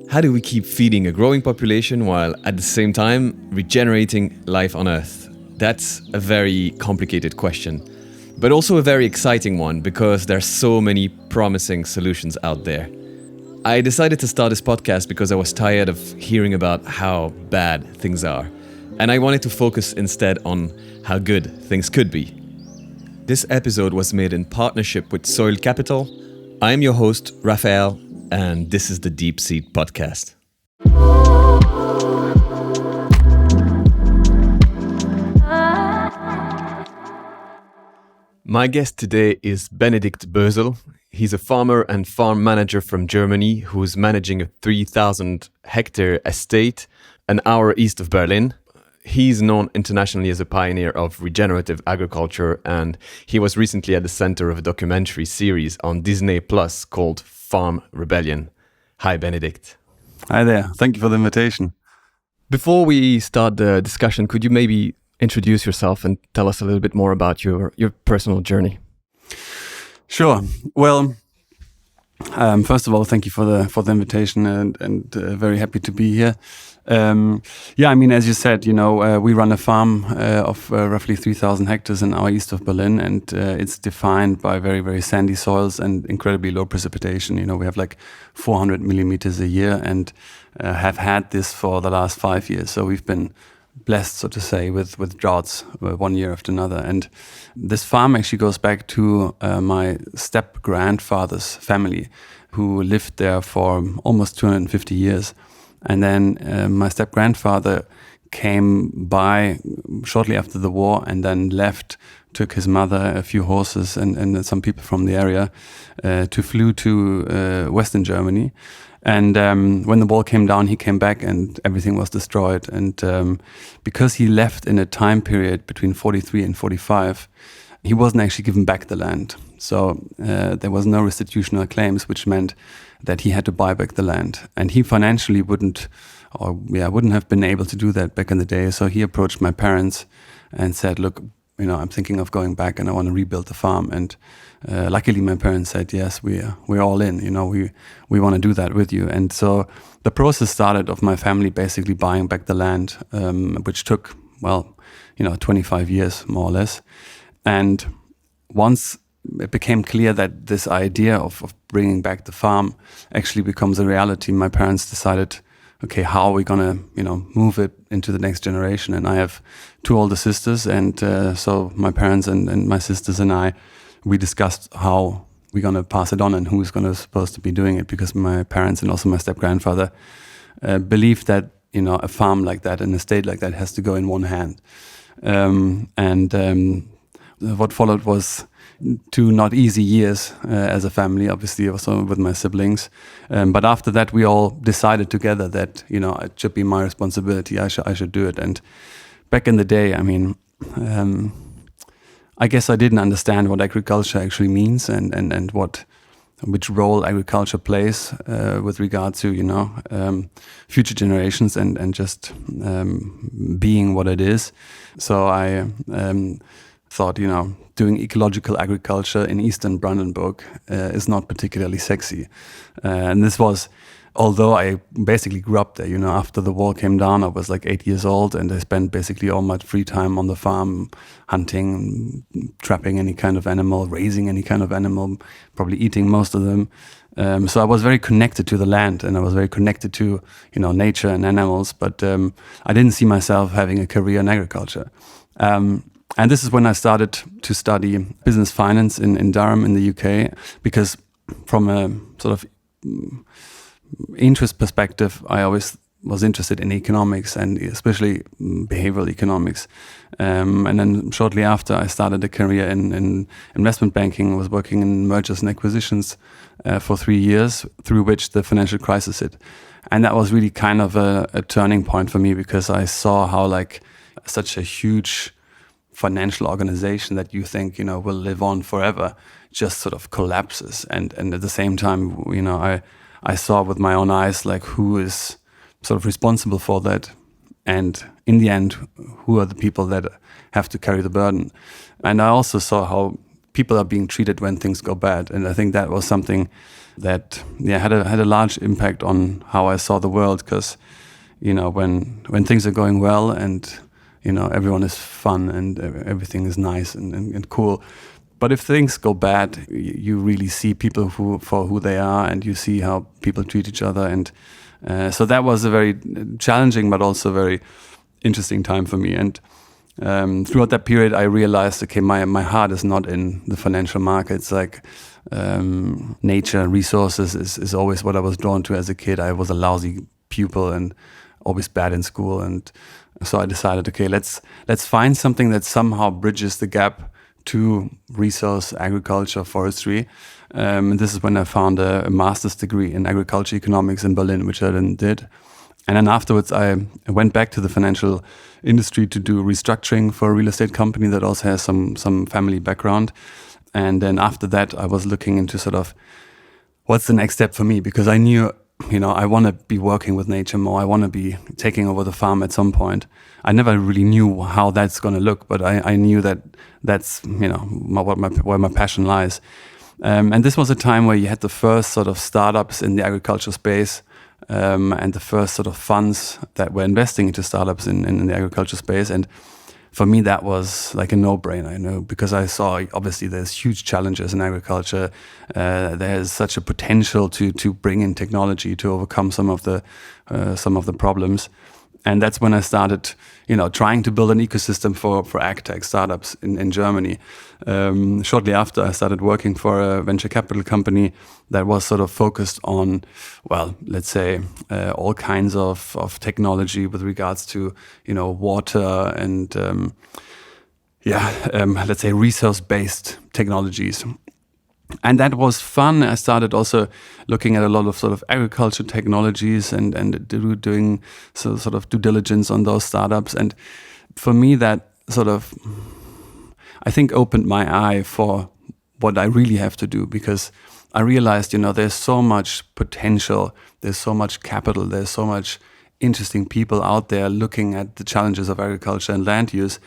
How do we keep feeding a growing population while at the same time regenerating life on Earth? That's a very complicated question, but also a very exciting one because there's so many promising solutions out there. I decided to start this podcast because I was tired of hearing about how bad things are, and I wanted to focus instead on how good things could be. This episode was made in partnership with Soil Capital. I'm your host, Raphael, and this is the Deep Seed Podcast. My guest today is Benedikt Bösel. He's a farmer and farm manager from Germany who's managing a 3,000-hectare estate an hour east of Berlin. He's known internationally as a pioneer of regenerative agriculture, and he was recently at the center of a documentary series on Disney Plus called Farm Rebellion. Hi, Benedikt. Hi there. Thank you for the invitation. Before we start the discussion, could you maybe introduce yourself and tell us a little bit more about your personal journey? Sure. Well, first of all, thank you for the invitation, and very happy to be here. As you said, we run a farm of roughly 3,000 hectares an hour east of Berlin, and it's defined by very, very sandy soils and incredibly low precipitation. We have like 400 millimeters a year and have had this for the last 5 years. So we've been blessed, so to say, with droughts one year after another. And this farm actually goes back to my step-grandfather's family, who lived there for almost 250 years. And then my step-grandfather came by shortly after the war and then left, took his mother, a few horses and some people from the area to flew to Western Germany. And when the wall came down, he came back and everything was destroyed. And because he left in a time period between 43 and 45, he wasn't actually given back the land. So there was no restitutional claims, which meant that he had to buy back the land. And he financially wouldn't have been able to do that back in the day. So he approached my parents and said, look, I'm thinking of going back and I want to rebuild the farm. And luckily my parents said, yes, we're all in, we want to do that with you. And so the process started of my family basically buying back the land, which took, 25 years more or less. And once it became clear that this idea of bringing back the farm actually becomes a reality, my parents decided, okay, how are we gonna, move it into the next generation? And I have two older sisters, and so my parents and my sisters and I, we discussed how we're gonna pass it on and who's supposed to be doing it, because my parents and also my step-grandfather believed that, a farm like that, an estate like that has to go in one hand. What followed was 2 not easy years as a family, obviously also with my siblings. But after that, we all decided together that, it should be my responsibility. I should do it. And back in the day, I guess I didn't understand what agriculture actually means and which role agriculture plays with regard to, future generations and just being what it is. So I thought, doing ecological agriculture in Eastern Brandenburg is not particularly sexy. And this was, although I basically grew up there, after the wall came down, I was like 8 years old and I spent basically all my free time on the farm, hunting, trapping any kind of animal, raising any kind of animal, probably eating most of them. So I was very connected to the land and I was very connected to, nature and animals, but I didn't see myself having a career in agriculture. And this is when I started to study business finance in Durham in the UK, because from a sort of interest perspective, I always was interested in economics and especially behavioral economics. And then shortly after, I started a career in investment banking. I was working in mergers and acquisitions for 3 years, through which the financial crisis hit. And that was really kind of a turning point for me, because I saw how such a huge financial organization that you think, will live on forever, just sort of collapses. And at the same time, I saw with my own eyes, who is sort of responsible for that. And in the end, who are the people that have to carry the burden? And I also saw how people are being treated when things go bad. And I think that was something that had a large impact on how I saw the world, because when things are going well and everyone is fun and everything is nice and cool. But if things go bad, you really see people for who they are, and you see how people treat each other. And so that was a very challenging but also very interesting time for me. And throughout that period, I realized, okay, my heart is not in the financial markets. Like nature, resources is always what I was drawn to as a kid. I was a lousy pupil and always bad in school. And so I decided, okay, let's find something that somehow bridges the gap to resource, agriculture, forestry. And this is when I found a master's degree in agriculture economics in Berlin, which I then did. And then afterwards, I went back to the financial industry to do restructuring for a real estate company that also has some family background. And then after that, I was looking into sort of what's the next step for me, because I knew, I want to be working with nature more. I want to be taking over the farm at some point. I never really knew how that's going to look, but I knew that's where my passion lies. And this was a time where you had the first sort of startups in the agriculture space, and the first sort of funds that were investing into startups in the agriculture space. And for me, that was like a no-brainer, because I saw, obviously, there's huge challenges in agriculture. There's such a potential to bring in technology to overcome some of the problems. And that's when I started, trying to build an ecosystem for agtech startups in Germany. Shortly after, I started working for a venture capital company that was sort of focused on, well, let's say, all kinds of technology with regards to, water and, let's say, resource-based technologies. And that was fun. I started also looking at a lot of sort of agriculture technologies and doing sort of due diligence on those startups. And for me, that sort of, I think, opened my eye for what I really have to do, because I realized, there's so much potential, there's so much capital, there's so much interesting people out there looking at the challenges of agriculture and land use,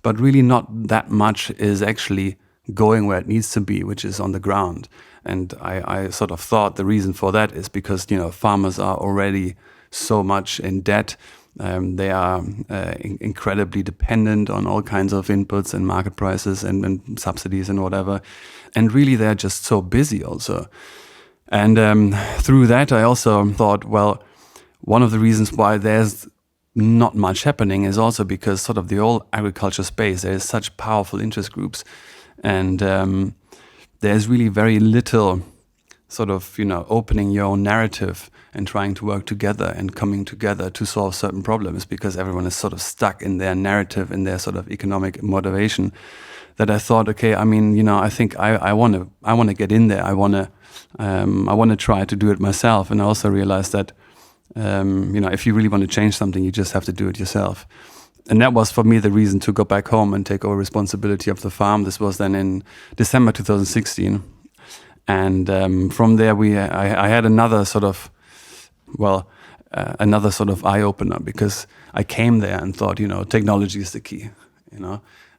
but really not that much is actually going where it needs to be, which is on the ground. And I sort of thought the reason for that is because, farmers are already so much in debt. They are incredibly dependent on all kinds of inputs and market prices and subsidies and whatever. And really, they're just so busy also. And through that, I also thought, well, one of the reasons why there's not much happening is also because sort of the whole agriculture space, there's such powerful interest groups. And there's really very little sort of, opening your own narrative and trying to work together and coming together to solve certain problems, because everyone is sort of stuck in their narrative, in their sort of economic motivation, that I thought, okay, I think I want to get in there. I want to try to do it myself. And I also realized that, if you really want to change something, you just have to do it yourself. And that was for me the reason to go back home and take over responsibility of the farm. This was then in December 2016. And from there, I had another sort of eye-opener, because I came there and thought, technology is the key.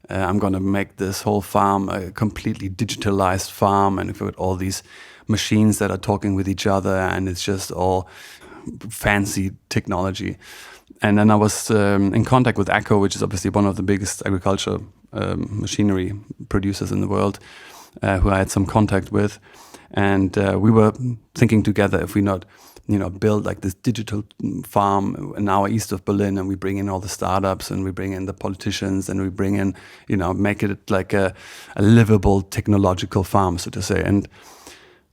I'm going to make this whole farm a completely digitalized farm, and with all these machines that are talking with each other, and it's just all fancy technology. And then I was in contact with AGCO, which is obviously one of the biggest agriculture machinery producers in the world, who I had some contact with. And we were thinking together, if we not, build like this digital farm an hour east of Berlin, and we bring in all the startups, and we bring in the politicians, and we bring in, make it like a livable technological farm, so to say. And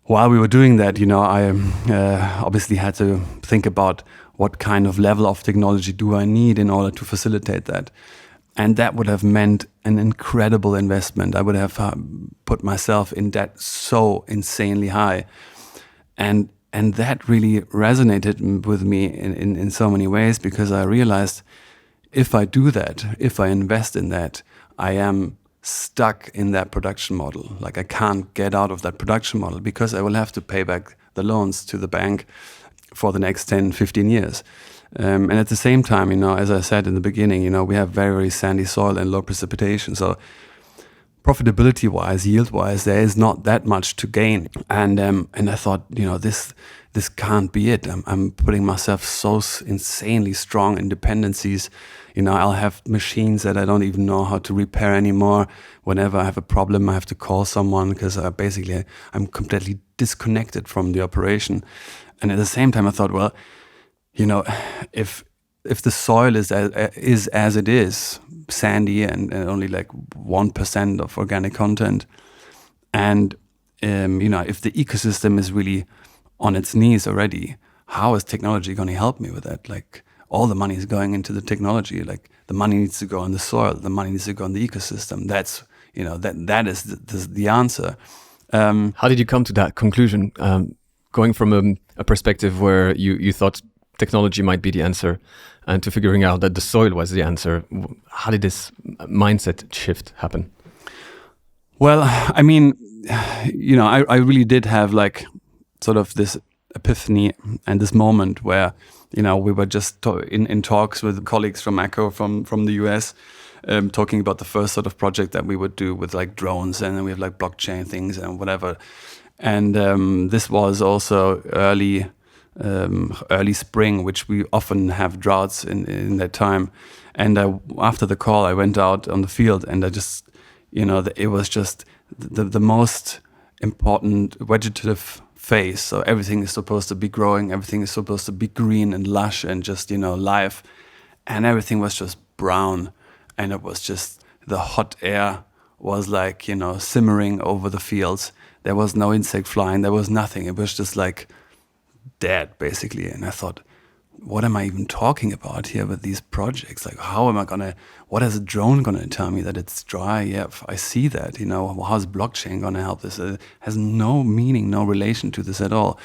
while we were doing that, I obviously had to think about what kind of level of technology do I need in order to facilitate that. And that would have meant an incredible investment. I would have put myself in debt so insanely high. And that really resonated with me in so many ways, because I realized if I do that, if I invest in that, I am stuck in that production model. Like, I can't get out of that production model, because I will have to pay back the loans to the bank for the next 10, 15 years. And at the same time, as I said in the beginning, we have very, very sandy soil and low precipitation. So profitability-wise, yield-wise, there is not that much to gain. And I thought, this can't be it. I'm putting myself so insanely strong in dependencies. I'll have machines that I don't even know how to repair anymore. Whenever I have a problem, I have to call someone because I'm completely disconnected from the operation. And at the same time, I thought, well, if the soil is as it is, sandy and only like 1% of organic content, and if the ecosystem is really on its knees already, how is technology going to help me with that? Like, all the money is going into the technology. Like, the money needs to go on the soil, the money needs to go on the ecosystem. That's that is the answer. How did you come to that conclusion? Going from a perspective where you thought technology might be the answer, and to figuring out that the soil was the answer, how did this mindset shift happen? Well, I mean, I really did have like sort of this epiphany and this moment where, we were just in talks with colleagues from Eco from the US, talking about the first sort of project that we would do with like drones, and then we have like blockchain things and whatever. And this was also early spring, which we often have droughts in that time. And after the call, I went out on the field, and I just, it was just the most important vegetative phase. So everything is supposed to be growing, everything is supposed to be green and lush and just, live. And everything was just brown. And it was just, the hot air was like, simmering over the fields. There was no insect flying, there was nothing. It was just like dead, basically. And I thought, what am I even talking about here with these projects? Like, what is a drone gonna tell me that it's dry? Yeah, I see that, how's blockchain gonna help this? It has no meaning, no relation to this at all.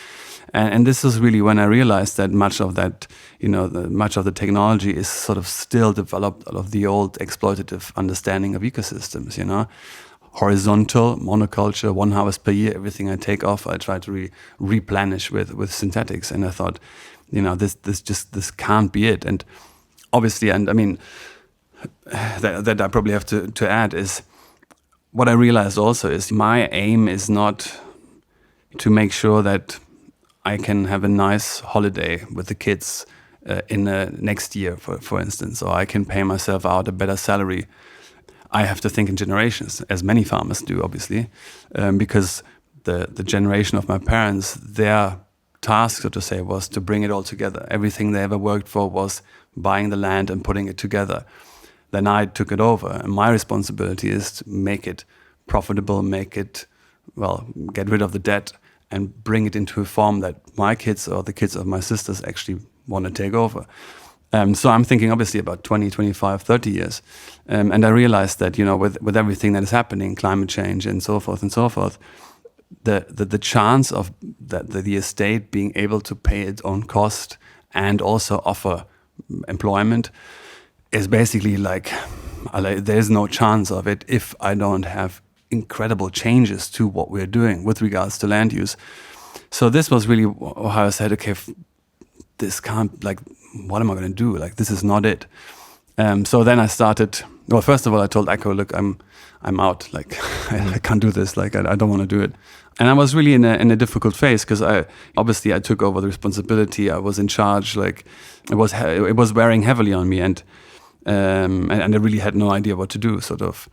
And this is really when I realized that much of that, much of the technology is sort of still developed out of the old exploitative understanding of ecosystems, horizontal monoculture, 1 harvest per year. Everything I take off, I try to replenish with synthetics. And I thought, this can't be it. And obviously, and I mean, that I probably have to add is, what I realized also is my aim is not to make sure that I can have a nice holiday with the kids in next year, for instance, or I can pay myself out a better salary. I have to think in generations, as many farmers do, obviously, because the generation of my parents, their task, so to say, was to bring it all together. Everything they ever worked for was buying the land and putting it together. Then I took it over, and my responsibility is to make it profitable, get rid of the debt, and bring it into a form that my kids or the kids of my sisters actually want to take over. So I'm thinking obviously about 20, 25, 30 years. And I realized that, with everything that is happening, climate change and so forth, the chance of the estate being able to pay its own cost and also offer employment is basically like there's no chance of it if I don't have incredible changes to what we're doing with regards to land use. So this was really how I said, okay, this can't, what am I going to do? This is not it. So then I started. Well, first of all, I told Eco, look, I'm out. I can't do this. I don't want to do it. And I was really in a difficult phase because I took over the responsibility. I was in charge. It was wearing heavily on me, and I really had no idea what to do. Sort of.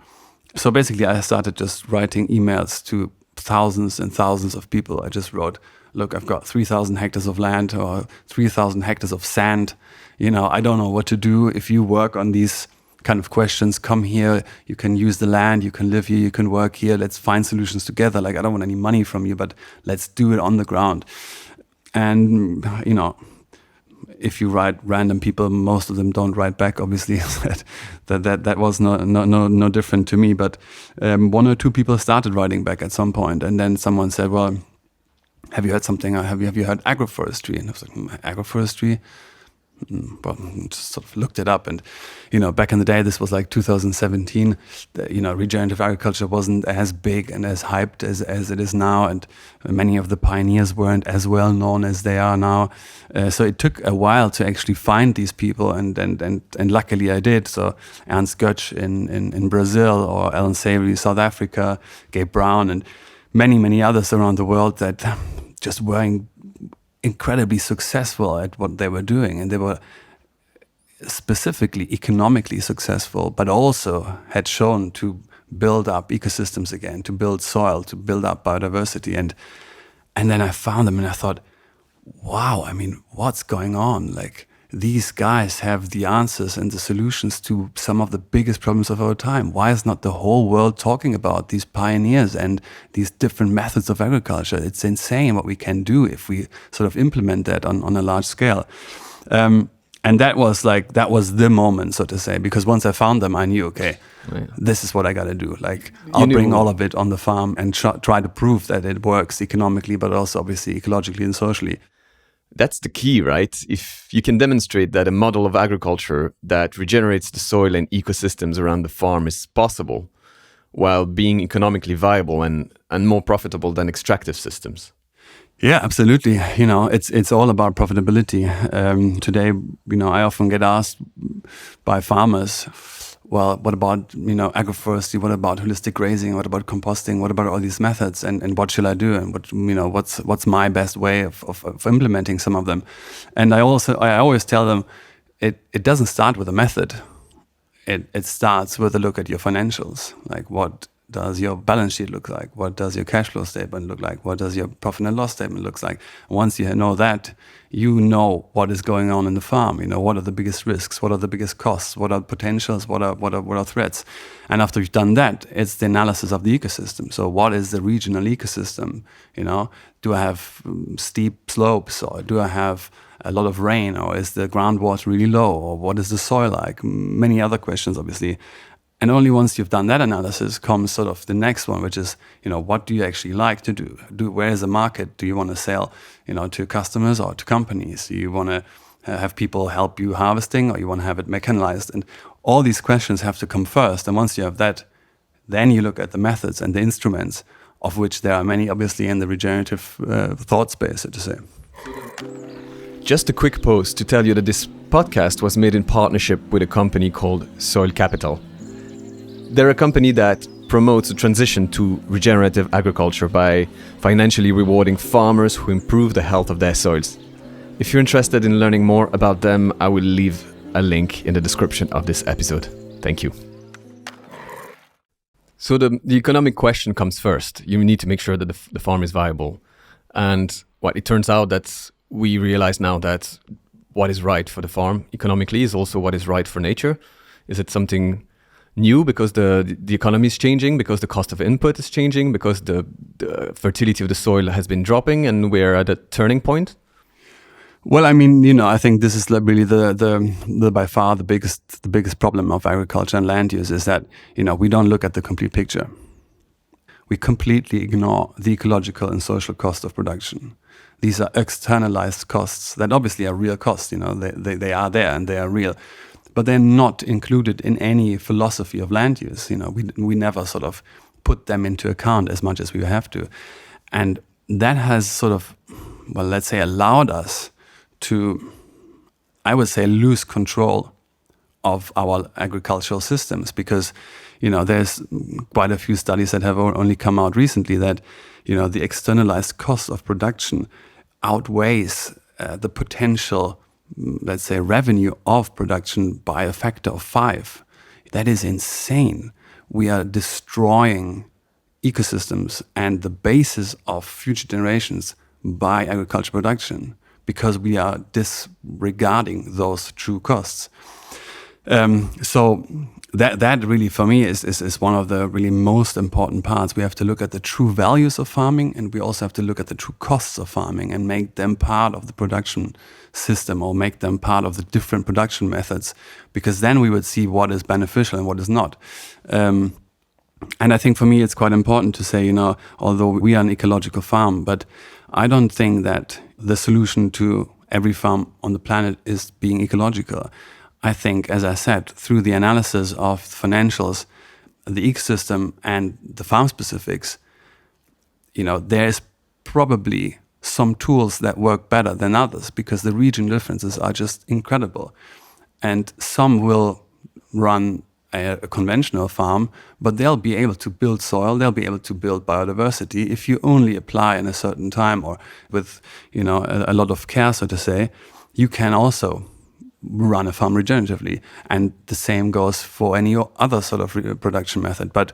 So basically, I started just writing emails to thousands and thousands of people. I just wrote, look, I've got 3,000 hectares of land or 3,000 hectares of sand. I don't know what to do. If you work on these kind of questions, come here. You can use the land. You can live here. You can work here. Let's find solutions together. I don't want any money from you, but let's do it on the ground. And, if you write random people, most of them don't write back, obviously. that was no different to me. But 1 or 2 people started writing back at some point. And then someone said, well, have you heard something? Have you heard agroforestry? And I was like, agroforestry? But just sort of looked it up, and back in the day, this was like 2017. Regenerative agriculture wasn't as big and as hyped as it is now, and many of the pioneers weren't as well known as they are now. So it took a while to actually find these people, and luckily I did. So Ernst Götsch in Brazil, or Allan Savory, South Africa, Gabe Brown, and many others around the world that just were incredibly successful at what they were doing, and they were specifically economically successful, but also had shown to build up ecosystems again, to build soil, to build up biodiversity. And then I found them and I thought, wow, I mean, what's going on? Like, these guys have the answers and the solutions to some of the biggest problems of our time. Why is not the whole world talking about these pioneers and these different methods of agriculture? It's insane what we can do if we sort of implement that on a large scale. And that was the moment, so to say, because once I found them, I knew, okay, this is what I got to do. Like, I'll bring all of it on the farm and try to prove that it works economically, but also obviously ecologically and socially. That's the key, right? If you can demonstrate that a model of agriculture that regenerates the soil and ecosystems around the farm is possible, while being economically viable and more profitable than extractive systems. Yeah, absolutely. It's all about profitability. Today, I often get asked by farmers, well, what about, agroforestry? What about holistic grazing? What about composting? What about all these methods? And what shall I do? And what's my best way of implementing some of them? And I always tell them, it doesn't start with a method. It starts with a look at your financials. Like, what does your balance sheet look like? What does your cash flow statement look like? What does your profit and loss statement look like? Once you know that, you know what is going on in the farm. What are the biggest risks? What are the biggest costs? What are potentials? What are threats? And after you've done that, it's the analysis of the ecosystem. So what is the regional ecosystem? Do I have steep slopes, or do I have a lot of rain, or is the groundwater really low, or what is the soil like? Many other questions, obviously. And only once you've done that analysis comes sort of the next one, which is, what do you actually like to do? Where is the market? Do you want to sell, to customers or to companies? Do you want to have people help you harvesting, or you want to have it mechanized? And all these questions have to come first. And once you have that, then you look at the methods and the instruments, of which there are many, obviously, in the regenerative thought space, so to say. Just a quick post to tell you that this podcast was made in partnership with a company called Soil Capital. They're a company that promotes a transition to regenerative agriculture by financially rewarding farmers who improve the health of their soils. If you're interested in learning more about them, I will leave a link in the description of this episode. Thank you. So the economic question comes first. You need to make sure that the farm is viable. And it turns out that we realize now that what is right for the farm economically is also what is right for nature. Is it something new because the economy is changing, because the cost of input is changing, because the fertility of the soil has been dropping and we're at a turning point? Well, I mean, I think this is really the by far the biggest problem of agriculture and land use is that, we don't look at the complete picture. We completely ignore the ecological and social cost of production. These are externalized costs that obviously are real costs, they are there and they are real. But they're not included in any philosophy of land use. We never sort of put them into account as much as we have to. And that has sort of, let's say, allowed us to, I would say, lose control of our agricultural systems, because, there's quite a few studies that have only come out recently that, the externalized cost of production outweighs the potential, let's say, revenue of production by a factor of 5. That is insane. We are destroying ecosystems and the basis of future generations by agriculture production because we are disregarding those true costs. So that really, for me, is one of the really most important parts. We have to look at the true values of farming, and we also have to look at the true costs of farming and make them part of the production system, or make them part of the different production methods, because then we would see what is beneficial and what is not. And I think for me it's quite important to say, although we are an ecological farm, but I don't think that the solution to every farm on the planet is being ecological. I think, as I said, through the analysis of financials, the ecosystem and the farm specifics, there's probably some tools that work better than others because the region differences are just incredible. And some will run a conventional farm, but they'll be able to build soil, they'll be able to build biodiversity if you only apply in a certain time or with a lot of care, so to say. You can also run a farm regeneratively, and the same goes for any other sort of production method. But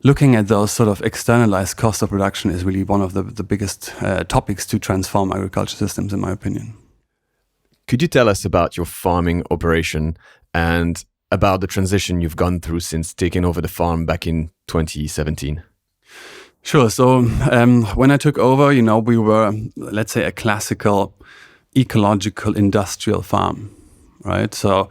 looking at those sort of externalized costs of production is really one of the biggest topics to transform agriculture systems, in my opinion. Could you tell us about your farming operation and about the transition you've gone through since taking over the farm back in 2017? Sure. So when I took over, we were, let's say, a classical ecological industrial farm, right? So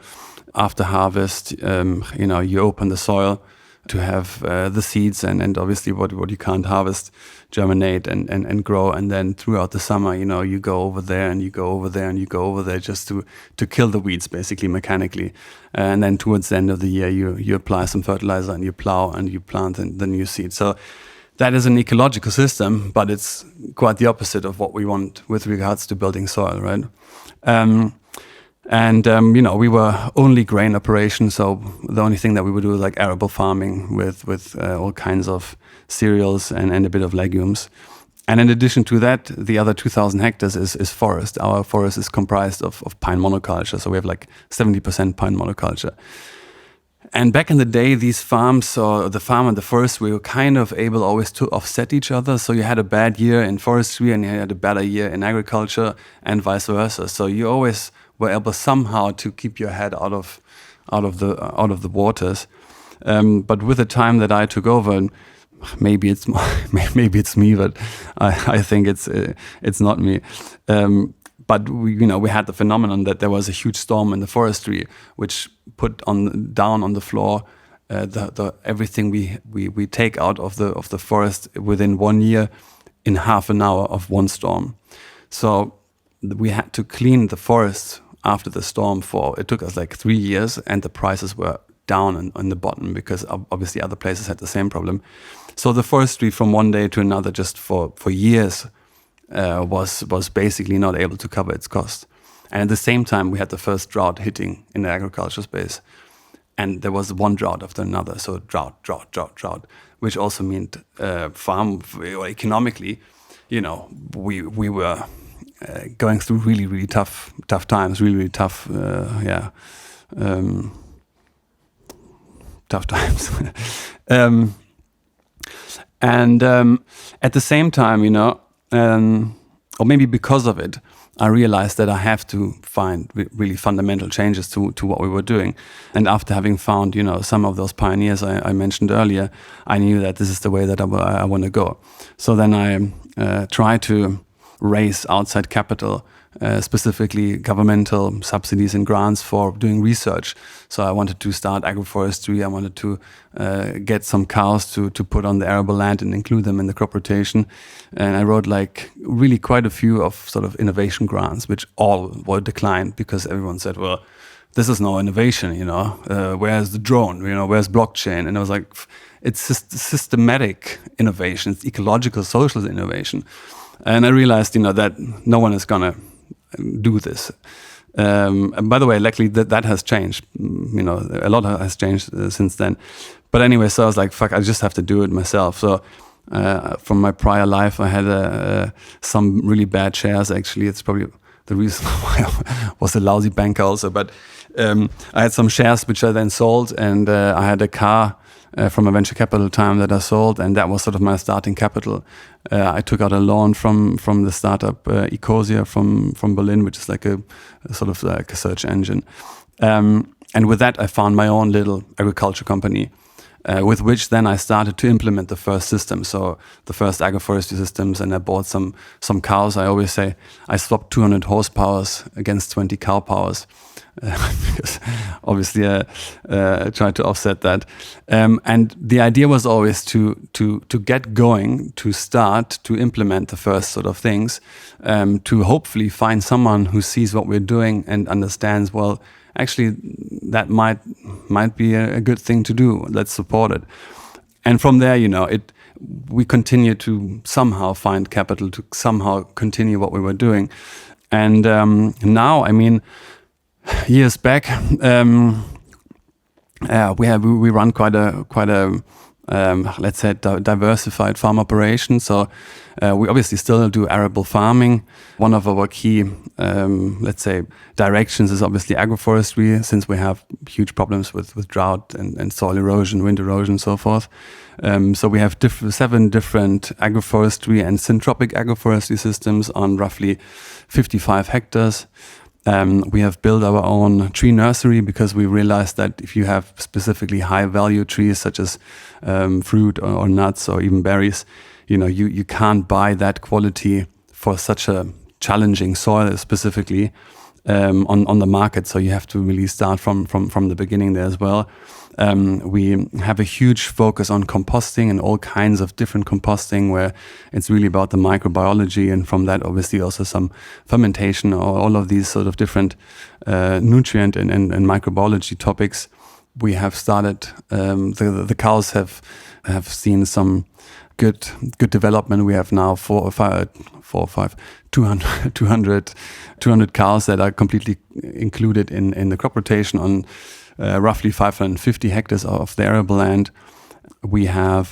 after harvest, you open the soil to have the seeds and obviously what you can't harvest germinate and grow, and then throughout the summer you go over there and you go over there and you go over there just to kill the weeds basically mechanically, and then towards the end of the year you apply some fertilizer and you plow and you plant the new seed. So that is an ecological system, but it's quite the opposite of what we want with regards to building soil, right? We were only grain operation, so the only thing that we would do is like arable farming with all kinds of cereals and a bit of legumes. And in addition to that, the other 2,000 hectares is forest. Our forest is comprised of pine monoculture, so we have like 70% pine monoculture. And back in the day, these farms, or the farm and the forest, we were kind of able always to offset each other. So you had a bad year in forestry and you had a better year in agriculture and vice versa. So you always were able somehow to keep your head out of the waters. But with the time that I took over, and maybe it's me, but I think it's not me. But we had the phenomenon that there was a huge storm in the forestry, which put down on the floor the everything we take out of the forest within 1 year in half an hour of one storm. So we had to clean the forest after the storm it took us like 3 years, and the prices were down on the bottom because obviously other places had the same problem. So the forestry from one day to another, just for years, was basically not able to cover its cost. And at the same time, we had the first drought hitting in the agriculture space. And there was one drought after another. So drought, which also meant economically, we were going through really, really tough times, really tough, tough times. At the same time, or maybe because of it, I realized that I have to find really fundamental changes to what we were doing. And after having found, some of those pioneers I mentioned earlier, I knew that this is the way that I want to go. So then I tried to raise outside capital, specifically governmental subsidies and grants for doing research. So I wanted to start agroforestry. I wanted to get some cows to put on the arable land and include them in the crop rotation. And I wrote like really quite a few of sort of innovation grants, which all were declined because everyone said, well, this is no innovation, where's the drone, where's blockchain? And I was like, it's systematic innovation, it's ecological, social innovation. And I realized, that no one is gonna do this. And by the way, luckily that has changed. A lot has changed since then. But anyway, so I was like, fuck, I just have to do it myself. So from my prior life, I had some really bad shares. Actually, it's probably the reason why I was a lousy banker also. But I had some shares which I then sold, and I had a car from a venture capital time that I sold, and that was sort of my starting capital. I took out a loan from the startup Ecosia from Berlin, which is like a sort of like a search engine. And with that, I found my own little agriculture company. with which then I started to implement the first system. So the first agroforestry systems, and I bought some cows. I always say I swapped 200 horsepowers against 20 cow powers. Because obviously I tried to offset that. And the idea was always to get going, to start to implement the first sort of things, to hopefully find someone who sees what we're doing and understands, well, actually that might be a good thing to do. Let's support it. And from there, we continue to somehow find capital to somehow continue what we were doing. And now, years back, we run quite a let's say diversified farm operation. So we obviously still do arable farming. One of our key, let's say, directions is obviously agroforestry, since we have huge problems with drought and soil erosion, wind erosion, and so forth. So we have 7 different agroforestry and syntropic agroforestry systems on roughly 55 hectares. We have built our own tree nursery because we realized that if you have specifically high value trees such as fruit or nuts or even berries, you can't buy that quality for such a challenging soil specifically on the market. So you have to really start from the beginning there as well. We have a huge focus on composting and all kinds of different composting, where it's really about the microbiology, and from that obviously also some fermentation, or all of these sort of different nutrient and microbiology topics. We have started, the cows have seen some good development. We have now 200 cows that are completely included in the crop rotation on roughly 550 hectares of the arable land. We have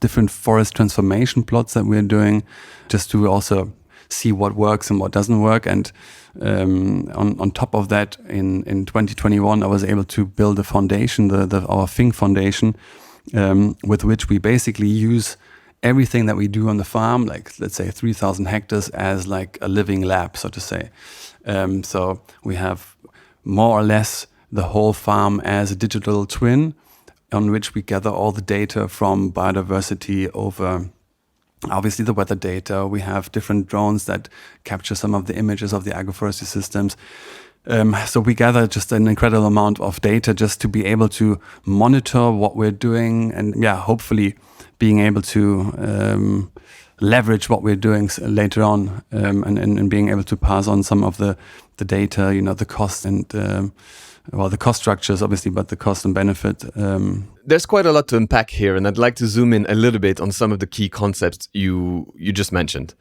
different forest transformation plots that we're doing, just to also see what works and what doesn't work. And on top of that, in 2021, I was able to build a foundation, our Think Foundation, with which we basically use everything that we do on the farm, like let's say 3,000 hectares, as like a living lab, so to say. So we have more or less the whole farm as a digital twin, on which we gather all the data from biodiversity over obviously the weather data. We have different drones that capture some of the images of the agroforestry systems. So we gather just an incredible amount of data just to be able to monitor what we're doing, and hopefully being able to leverage what we're doing later on, and being able to pass on some of the data, the cost and the cost structures obviously, but the cost and benefit. There's quite a lot to unpack here, and I'd like to zoom in a little bit on some of the key concepts you just mentioned.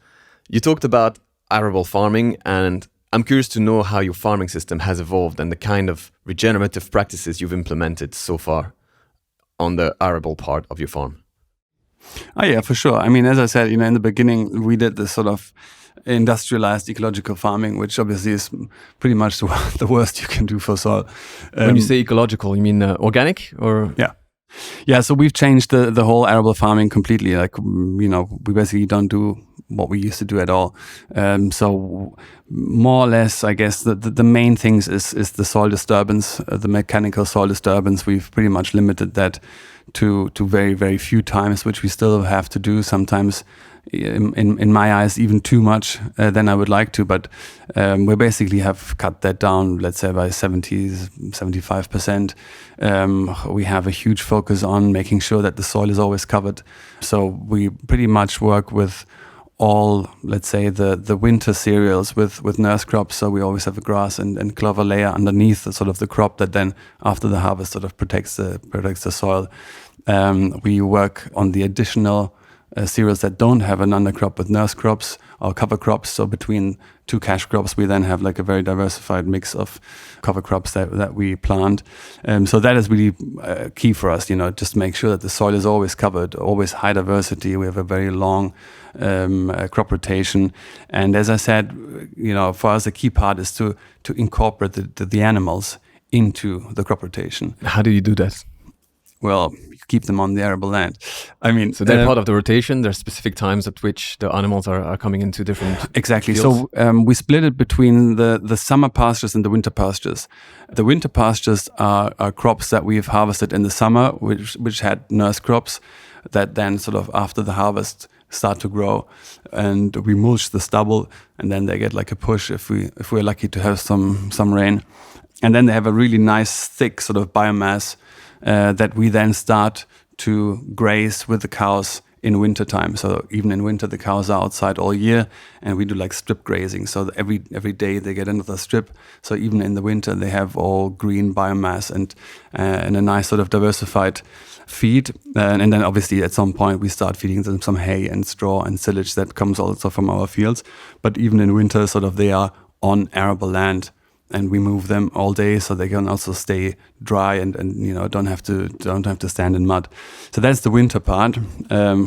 You talked about arable farming, and I'm curious to know how your farming system has evolved and the kind of regenerative practices you've implemented so far on the arable part of your farm. Oh yeah, for sure. As I said, in the beginning, we did this sort of industrialized ecological farming, which obviously is pretty much the worst you can do for soil. When you say ecological, you mean organic, or? Yeah. So we've changed the whole arable farming completely. Like, we basically don't do what we used to do at all. So more or less, I guess the main things is the soil disturbance, the mechanical soil disturbance. We've pretty much limited that to very, very few times, which we still have to do sometimes. In my eyes, even too much than I would like to, but we basically have cut that down, let's say by 75%. We have a huge focus on making sure that the soil is always covered. So we pretty much work with all, let's say, the winter cereals with nurse crops. So we always have a grass and clover layer underneath the sort of the crop that then after the harvest sort of protects the soil. We work on the additional cereals that don't have an undercrop with nurse crops or cover crops. So between 2 cash crops, we then have like a very diversified mix of cover crops that we plant. So that is really key for us, just make sure that the soil is always covered, always high diversity. We have a very long crop rotation. And as I said, for us, the key part is to incorporate the animals into the crop rotation. How do you do that? well, you keep them on the arable land. I mean, so they're part of the rotation. There's specific times at which the animals are coming into different exactly. fields. So we split it between the summer pastures and the winter pastures. The winter pastures are crops that we've harvested in the summer, which had nurse crops that then sort of after the harvest start to grow, and we mulch the stubble, and then they get like a push if we're lucky to have some rain, and then they have a really nice thick sort of biomass that we then start to graze with the cows in winter time. So even in winter, the cows are outside all year, and we do like strip grazing. So every day they get another strip. So even in the winter, they have all green biomass and a nice sort of diversified feed. And then obviously at some point we start feeding them some hay and straw and silage that comes also from our fields. But even in winter, sort of they are on arable land, and we move them all day so they can also stay dry and don't have to stand in mud. So that's the winter part,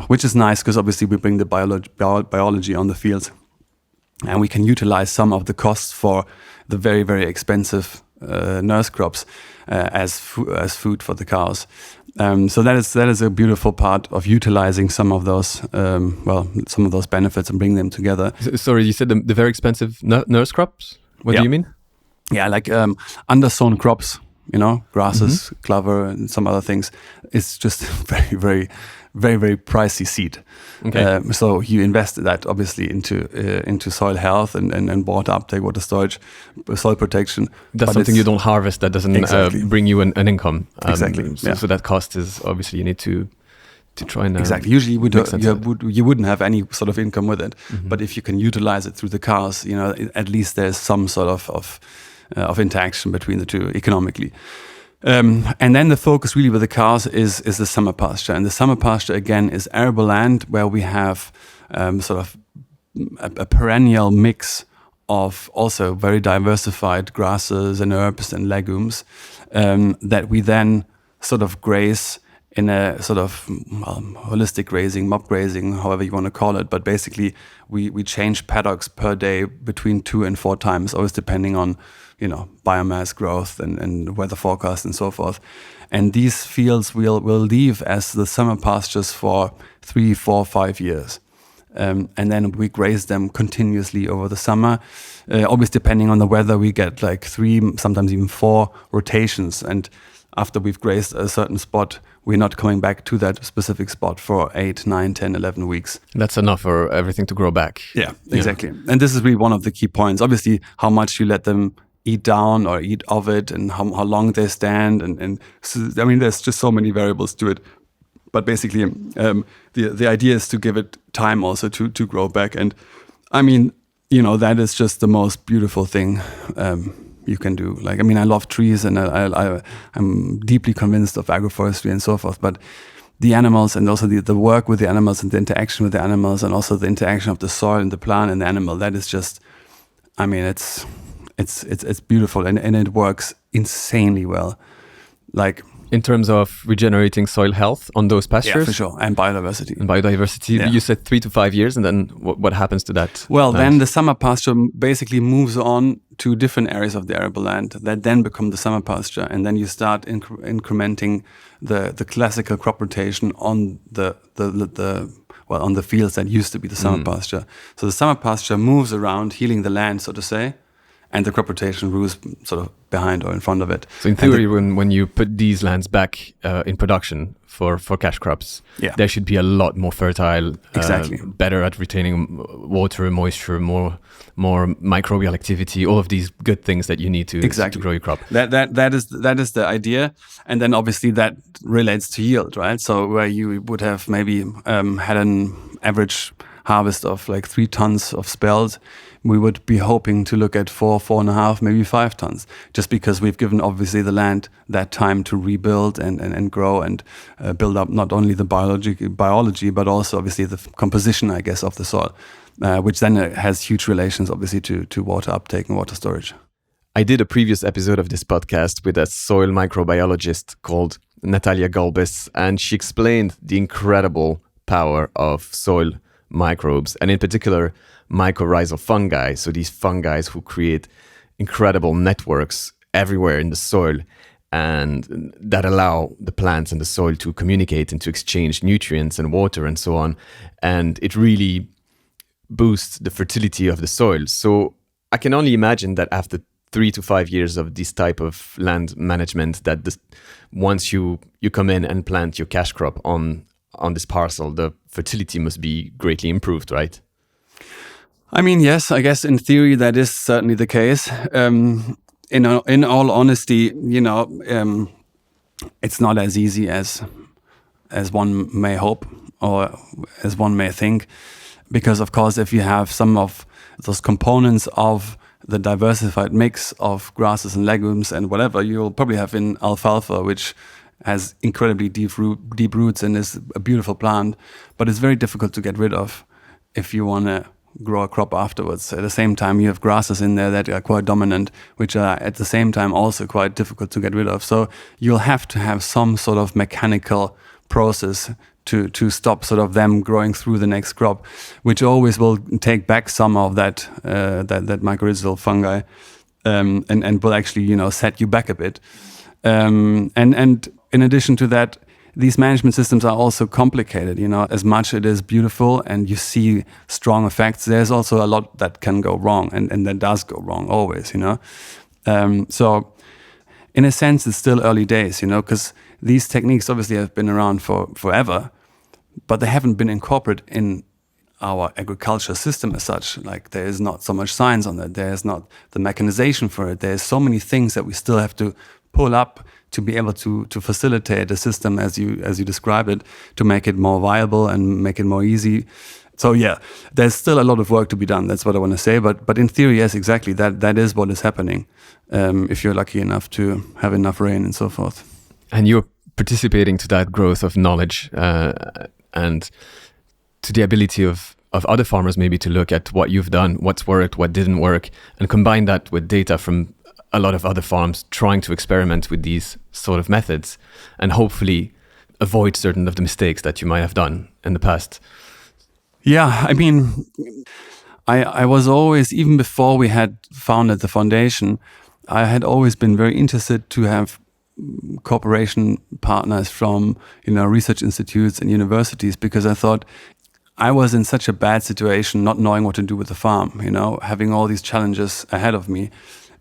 which is nice because obviously we bring the biology on the fields, and we can utilize some of the costs for the very, very expensive nurse crops as food for the cows. So that is a beautiful part of utilizing some of those benefits and bring them together. Sorry, you said the very expensive nurse crops? What do you mean? Yeah, like undersown crops, grasses, clover, and some other things. It's just very, very, very, very pricey seed. Okay. So you invest that obviously into soil health and water uptake, water storage, soil protection. That's something you don't harvest. That doesn't bring you an income. Exactly. So that cost is obviously you need to try and exactly. Usually you wouldn't have any sort of income with it, but if you can utilize it through the cows, at least there's some sort of interaction between the two economically. And then the focus really with the cows is the summer pasture. And the summer pasture, again, is arable land where we have sort of a perennial mix of also very diversified grasses and herbs and legumes that we then sort of graze in a sort of holistic grazing, mob grazing, however you want to call it. But basically, we change paddocks per day between 2 and 4 times, always depending on biomass growth and weather forecast and so forth. And these fields we'll leave as the summer pastures for 3, 4, 5 years. And then we graze them continuously over the summer. Always depending on the weather, we get like 3, sometimes even 4 rotations. And after we've grazed a certain spot, we're not coming back to that specific spot for 8, 9, 10, 11 weeks. That's enough for everything to grow back. Yeah, exactly. Yeah. And this is really one of the key points. Obviously, how much you let them eat down or eat of it, and how long they stand. And so, I mean, there's just so many variables to it. But basically, the idea is to give it time also to grow back. And I mean, that is just the most beautiful thing you can do. Like, I mean, I love trees, and I'm deeply convinced of agroforestry and so forth. But the animals, and also the work with the animals and the interaction with the animals, and also the interaction of the soil and the plant and the animal, that is just, I mean, it's beautiful, and it works insanely well. Like, in terms of regenerating soil health on those pastures? Yeah, for sure. And biodiversity. Yeah. You said 3 to 5 years, and then what happens to that? Well, then the summer pasture basically moves on to different areas of the arable land that then become the summer pasture. And then you start incrementing the classical crop rotation on on the fields that used to be the summer pasture. So the summer pasture moves around, healing the land, so to say, and the crop rotation moves sort of behind or in front of it. So in theory, when you put these lands back in production for cash crops, they should be a lot more fertile, exactly, better at retaining water, moisture, more microbial activity, all of these good things that you need to grow your crop. That is the idea, and then obviously that relates to yield, right? So where you would have maybe had an average harvest of like 3 tons of spelt, we would be hoping to look at 4.5, maybe 5 tons, just because we've given obviously the land that time to rebuild and grow and build up not only the biology, but also obviously the composition, I guess, of the soil, which then has huge relations obviously to water uptake and water storage. I did a previous episode of this podcast with a soil microbiologist called Natalia Galbis, and she explained the incredible power of soil microbes, and in particular mycorrhizal fungi. So these fungi who create incredible networks everywhere in the soil, and that allow the plants and the soil to communicate and to exchange nutrients and water and so on. And it really boosts the fertility of the soil. So I can only imagine that after 3 to 5 years of this type of land management, that once you come in and plant your cash crop on this parcel, the fertility must be greatly improved, right? I mean, yes, I guess in theory that is certainly the case. In all honesty, it's not as easy as one may hope or as one may think, because of course, if you have some of those components of the diversified mix of grasses and legumes and whatever, you'll probably have in alfalfa, which has incredibly deep roots and is a beautiful plant, but it's very difficult to get rid of if you want to grow a crop afterwards. At the same time, you have grasses in there that are quite dominant, which are at the same time also quite difficult to get rid of. So you'll have to have some sort of mechanical process to stop sort of them growing through the next crop, which always will take back some of that mycorrhizal fungi, and will actually set you back a bit. And in addition to that, these management systems are also complicated. As much it is beautiful and you see strong effects, there's also a lot that can go wrong, and that does go wrong always. So in a sense, it's still early days. Because these techniques obviously have been around for forever, but they haven't been incorporated in our agriculture system as such. Like, there is not so much science on it. There is not the mechanization for it. There's so many things that we still have to pull up to be able to facilitate the system as you describe it, to make it more viable and make it more easy. So yeah, there's still a lot of work to be done. That's what I want to say. But in theory, yes, exactly. That is what is happening. If you're lucky enough to have enough rain and so forth. And you're participating to that growth of knowledge and to the ability of other farmers maybe to look at what you've done, what's worked, what didn't work, and combine that with data from a lot of other farms trying to experiment with these sort of methods and hopefully avoid certain of the mistakes that you might have done in the past. Yeah, I mean, I was always, even before we had founded the foundation, I had always been very interested to have cooperation partners from research institutes and universities, because I thought I was in such a bad situation, not knowing what to do with the farm, having all these challenges ahead of me.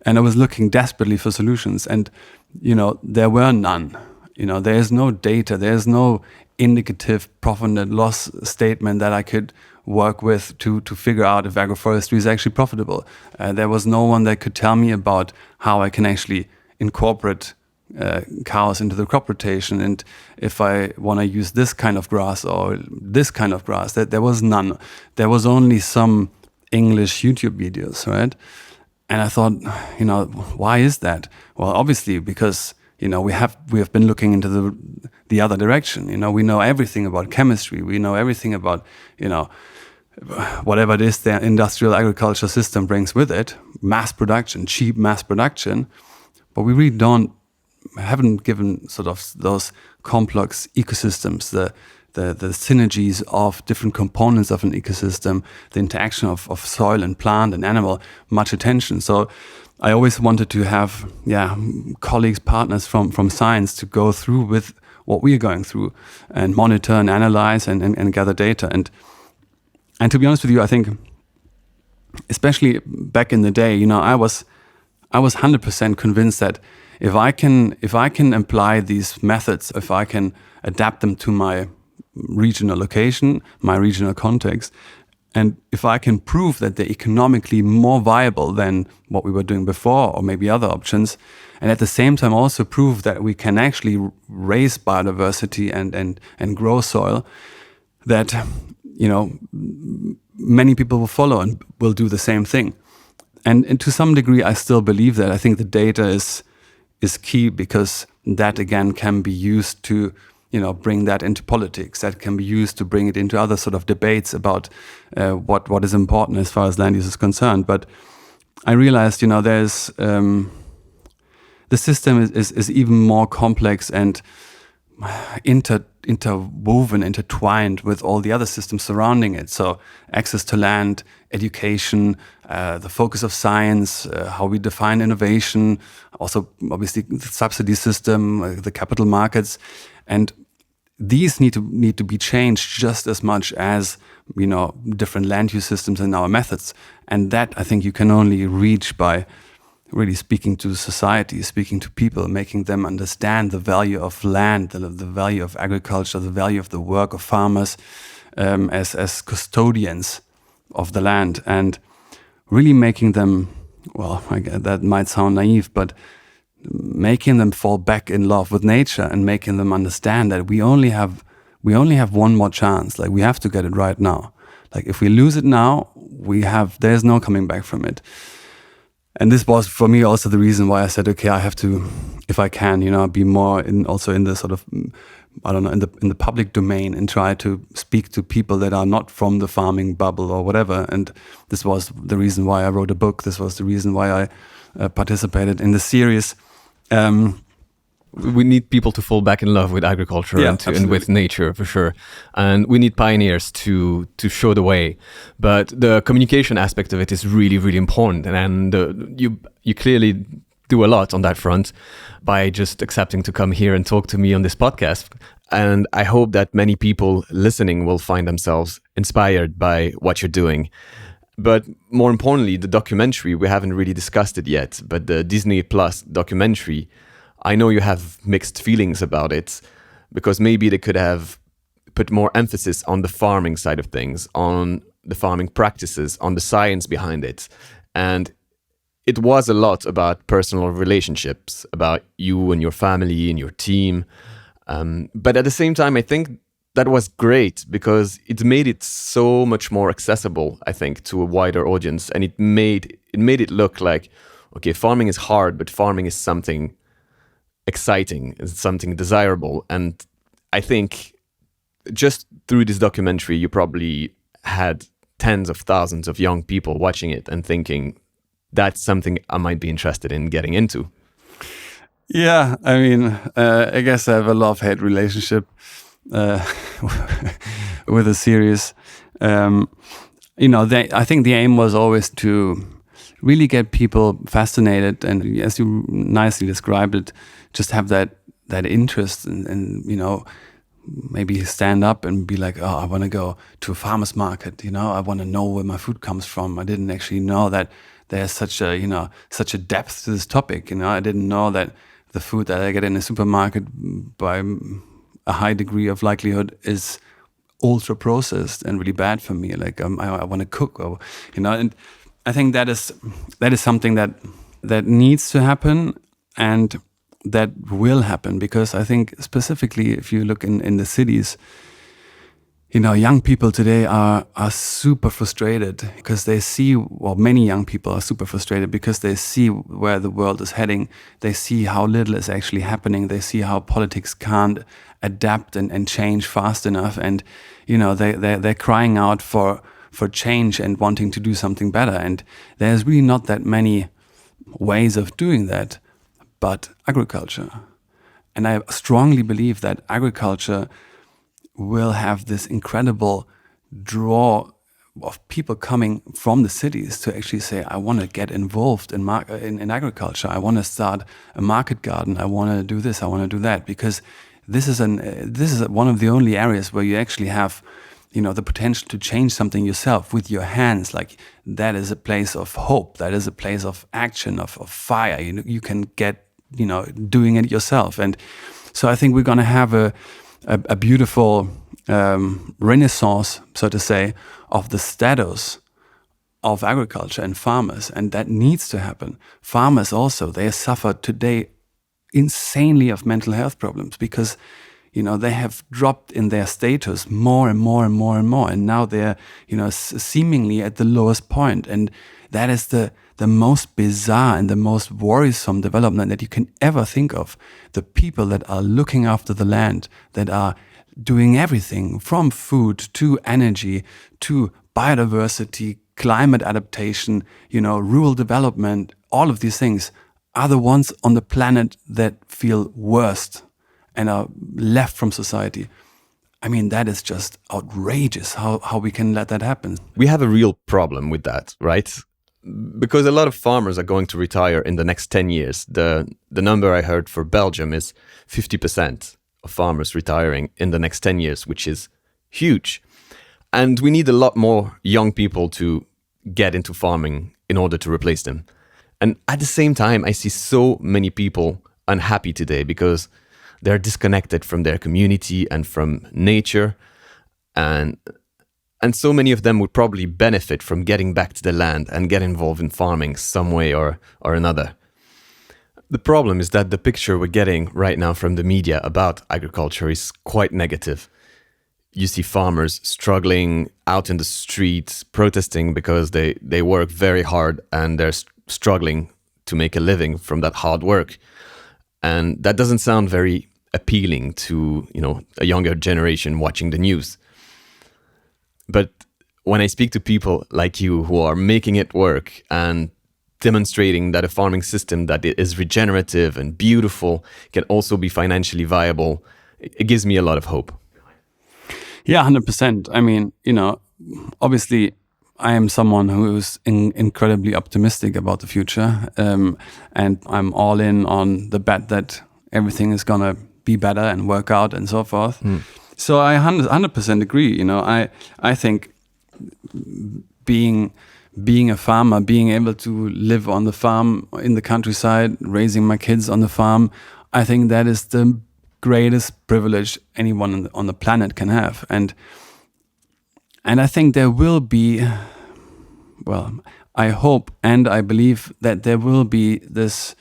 And I was looking desperately for solutions, and there were none. There is no data, there is no indicative profit and loss statement that I could work with to figure out if agroforestry is actually profitable. There was no one that could tell me about how I can actually incorporate cows into the crop rotation, and if I want to use this kind of grass or this kind of grass. That there was none. There was only some English YouTube videos, right? And I thought, why is that? Well, obviously because we have been looking into the other direction. We know everything about chemistry. We know everything about whatever it is the industrial agriculture system brings with it, mass production, cheap mass production. But we really haven't given sort of those complex ecosystems, the synergies of different components of an ecosystem, the interaction of soil and plant and animal, much attention. So I always wanted to have colleagues, partners from science to go through with what we are going through and monitor and analyze and gather data. And to be honest with you, I think, especially back in the day, I was 100% convinced that if I can apply these methods, if I can adapt them to my regional location, my regional context, and if I can prove that they're economically more viable than what we were doing before, or maybe other options, and at the same time also prove that we can actually raise biodiversity and grow soil, that many people will follow and will do the same thing. And to some degree, I still believe that. I think the data is key, because that again can be used to bring that into politics. That can be used to bring it into other sort of debates about what is important as far as land use is concerned. But I realized, there's the system is even more complex, and interwoven, intertwined with all the other systems surrounding it. So access to land, education, the focus of science, how we define innovation, also obviously the subsidy system, the capital markets, and these need to be changed just as much as different land use systems and our methods. And that I think you can only reach by really speaking to society, speaking to people, making them understand the value of land, the value of agriculture, the value of the work of farmers as custodians of the land, and really making them, well, that might sound naive, but making them fall back in love with nature and making them understand that we only have one more chance. Like, we have to get it right now. Like, if we lose it now, there's no coming back from it. And this was for me also the reason why I said, okay, I have to, if I can, be more in the sort of, I don't know, in the public domain, and try to speak to people that are not from the farming bubble or whatever. And this was the reason why I wrote a book. This was the reason why I participated in the series. We need people to fall back in love with agriculture and with nature, for sure. And we need pioneers to show the way. But the communication aspect of it is really, really important. And you clearly do a lot on that front by just accepting to come here and talk to me on this podcast. And I hope that many people listening will find themselves inspired by what you're doing. But more importantly, the documentary, we haven't really discussed it yet, but the Disney Plus documentary, I know you have mixed feelings about it, because maybe they could have put more emphasis on the farming side of things, on the farming practices, on the science behind it. And it was a lot about personal relationships, about you and your family and your team. But at the same time, I think that was great because it made it so much more accessible, I think, to a wider audience. And it made it look like, okay, farming is hard, but farming is something exciting, it's something desirable. And I think just through this documentary, you probably had tens of thousands of young people watching it and thinking, that's something I might be interested in getting into. Yeah, I mean, I guess I have a love-hate relationship with the series. I think the aim was always to really get people fascinated, and as you nicely described it, just have that interest and maybe stand up and be like, oh, I want to go to a farmer's market. I want to know where my food comes from. I didn't actually know that there's such a depth to this topic. I didn't know that the food that I get in a supermarket by a high degree of likelihood is ultra processed and really bad for me. Like I want to cook, and I think that is something that needs to happen and that will happen, because I think specifically if you look in the cities, young people today are super frustrated because they see, well, many young people are super frustrated because they see where the world is heading. They see how little is actually happening. They see how politics can't adapt and change fast enough. And, they're crying out for change and wanting to do something better. And there's really not that many ways of doing that but agriculture. And I strongly believe that agriculture will have this incredible draw of people coming from the cities to actually say, I want to get involved in agriculture. I want to start a market garden. I want to do this. I want to do that, because this is one of the only areas where you actually have, the potential to change something yourself with your hands. Like, that is a place of hope. That is a place of action, of fire. You can get, doing it yourself. And so I think we're going to have a beautiful renaissance, so to say, of the status of agriculture and farmers, and that needs to happen. Farmers also, they suffer today insanely of mental health problems because, they have dropped in their status more and more and more and more, and now they're, seemingly at the lowest point. And that is the most bizarre and the most worrisome development that you can ever think of. The people that are looking after the land, that are doing everything from food to energy to biodiversity, climate adaptation, rural development, all of these things are the ones on the planet that feel worst. and are left from society. I mean, that is just outrageous how we can let that happen. We have a real problem with that, right? Because a lot of farmers are going to retire in the next 10 years. The number I heard for Belgium is 50% of farmers retiring in the next 10 years, which is huge. And we need a lot more young people to get into farming in order to replace them. And at the same time, I see so many people unhappy today because they're disconnected from their community and from nature. And so many of them would probably benefit from getting back to the land and get involved in farming some way or another. The problem is that the picture we're getting right now from the media about agriculture is quite negative. You see farmers struggling out in the streets, protesting because they work very hard and they're struggling to make a living from that hard work. And that doesn't sound very appealing to, a younger generation watching the news. But when I speak to people like you who are making it work and demonstrating that a farming system that is regenerative and beautiful can also be financially viable, it gives me a lot of hope. Yeah, 100%. I mean, obviously I am someone who is incredibly optimistic about the future. And I'm all in on the bet that everything is going to be better and work out and so forth. So I 100% agree. I think being a farmer, being able to live on the farm in the countryside, raising my kids on the farm, I think that is the greatest privilege anyone on the planet can have. And I think there will be, well, I hope and I believe that there will be this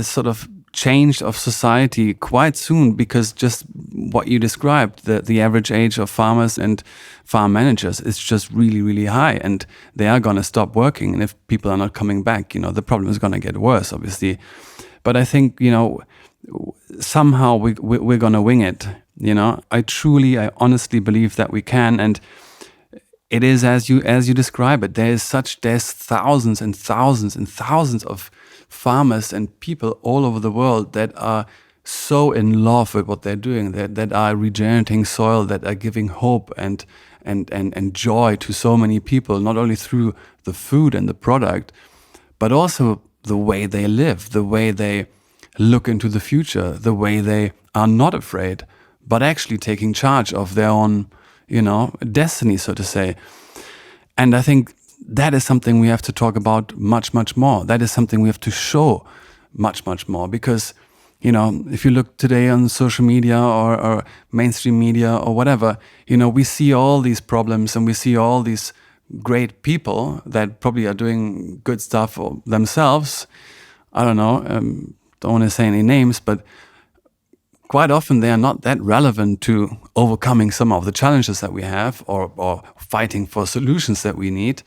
sort of change of society quite soon, because just what you described, the average age of farmers and farm managers is just really, really high, and they are going to stop working. And if people are not coming back, the problem is going to get worse, obviously. But I think, somehow we're going to wing it. I honestly believe that we can. And it is as you describe it. There's thousands and thousands and thousands of farmers and people all over the world that are so in love with what they're doing, that are regenerating soil, that are giving hope and joy to so many people, not only through the food and the product, but also the way they live, the way they look into the future, the way they are not afraid, but actually taking charge of their own, destiny, so to say. And I think that is something we have to talk about much, much more. That is something we have to show much, much more, because, if you look today on social media or mainstream media or whatever, we see all these problems and we see all these great people that probably are doing good stuff themselves. I don't know, don't want to say any names, but quite often they are not that relevant to overcoming some of the challenges that we have or fighting for solutions that we need.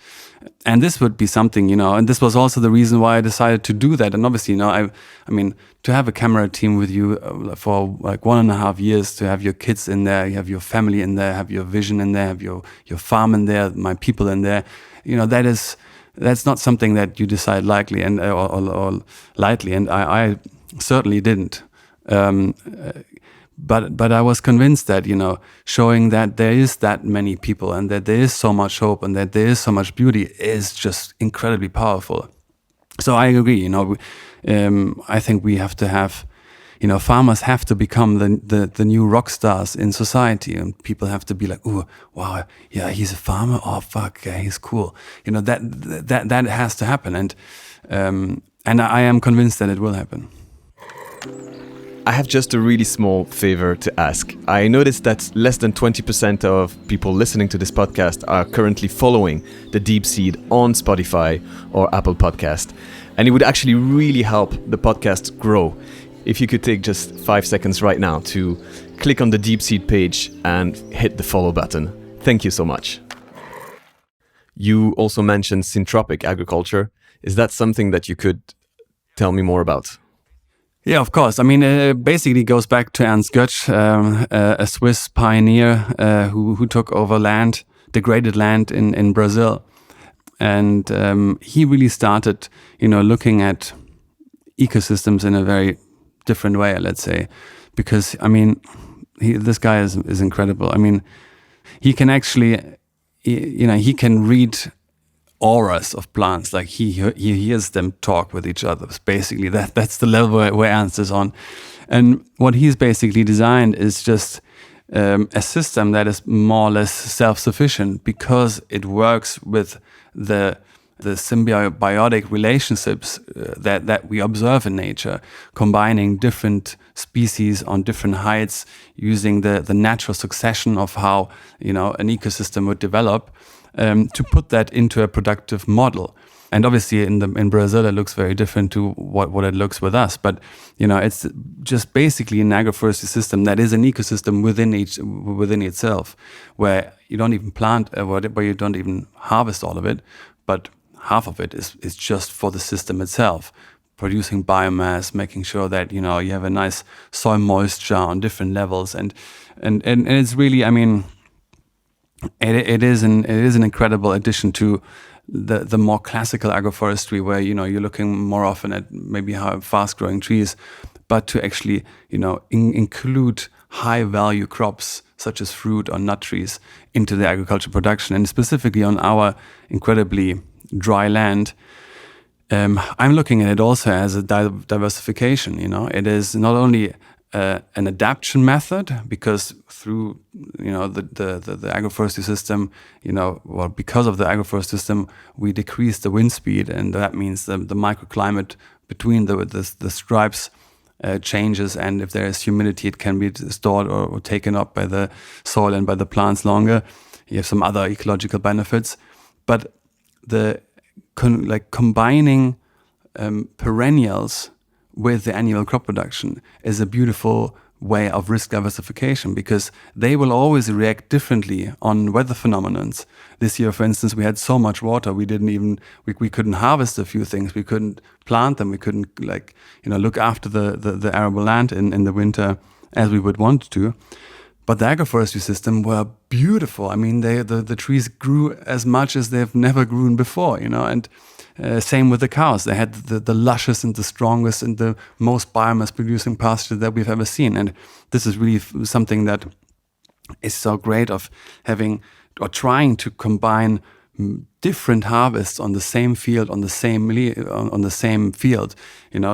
And this would be something, and this was also the reason why I decided to do that. And obviously, I mean, to have a camera team with you for like 1.5 years, to have your kids in there, you have your family in there, have your vision in there, have your farm in there, my people in there, that's not something that you decide lightly or lightly. And I certainly didn't. But I was convinced that, showing that there is that many people and that there is so much hope and that there is so much beauty is just incredibly powerful. So I agree, I think we have to have, farmers have to become the new rock stars in society, and people have to be like, oh, wow, yeah, he's a farmer. Oh, fuck, yeah, he's cool. That has to happen. And I am convinced that it will happen. I have just a really small favor to ask. I noticed that less than 20% of people listening to this podcast are currently following the Deep Seed on Spotify or Apple Podcast. And it would actually really help the podcast grow if you could take just 5 seconds right now to click on the Deep Seed page and hit the follow button. Thank you so much. You also mentioned syntropic agriculture. Is that something that you could tell me more about? Yeah, of course. I mean, it basically goes back to Ernst Götz, a Swiss pioneer who took over land, degraded land in Brazil. And he really started, looking at ecosystems in a very different way, let's say. because I mean, this guy is incredible. I mean, he can actually, he can read auras of plants. Like he hears them talk with each other. Basically, that's the level where Ernst is on. And what he's basically designed is just a system that is more or less self-sufficient, because it works with the symbiotic relationships that we observe in nature, combining different species on different heights, using the natural succession of how an ecosystem would develop, to put that into a productive model. And obviously in Brazil it looks very different to what it looks with us. But it's just basically an agroforestry system that is an ecosystem within itself, where you don't even plant, where you don't even harvest all of it, but half of it is just for the system itself, producing biomass, making sure that you have a nice soil moisture on different levels, and it's really, I mean, it is an incredible addition to the more classical agroforestry, where you're looking more often at maybe how fast growing trees, but to actually include high value crops such as fruit or nut trees into the agriculture production, and specifically on our incredibly dry land. I'm looking at it also as a diversification. It is not only an adaptation method, because through the agroforestry system, because of the agroforestry system, we decrease the wind speed, and that means the microclimate between the stripes changes, and if there is humidity, it can be stored or taken up by the soil and by the plants longer. You have some other ecological benefits, but combining perennials with the annual crop production is a beautiful way of risk diversification, because they will always react differently on weather phenomena. This year, for instance, we had so much water, we couldn't harvest a few things, we couldn't plant them, we couldn't look after the arable land in the winter as we would want to. But the agroforestry system were beautiful. I mean, the trees grew as much as they've never grown before, and same with the cows. They had the lushest and the strongest and the most biomass-producing pasture that we've ever seen. And this is really something that is so great, of having or trying to combine different harvests on the same field, on the same field.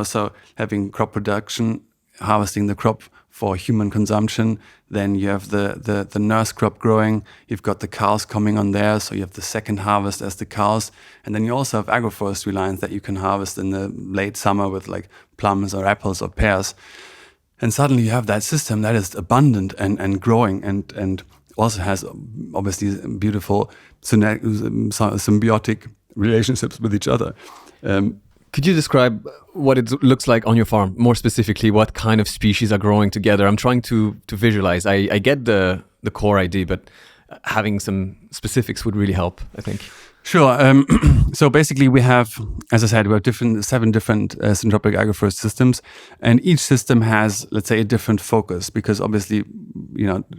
So having crop production, harvesting the crop for human consumption, then you have the nurse crop growing, you've got the cows coming on there, so you have the second harvest as the cows, and then you also have agroforestry lines that you can harvest in the late summer with like plums or apples or pears. And suddenly you have that system that is abundant and growing, and also has obviously beautiful symbiotic relationships with each other. Could you describe what it looks like on your farm? More specifically, what kind of species are growing together? I'm trying to visualize. I get the core idea, but having some specifics would really help, I think. Sure. So basically we have, as I said, we have 7 different syntropic agroforest systems, and each system has, let's say, a different focus, because obviously,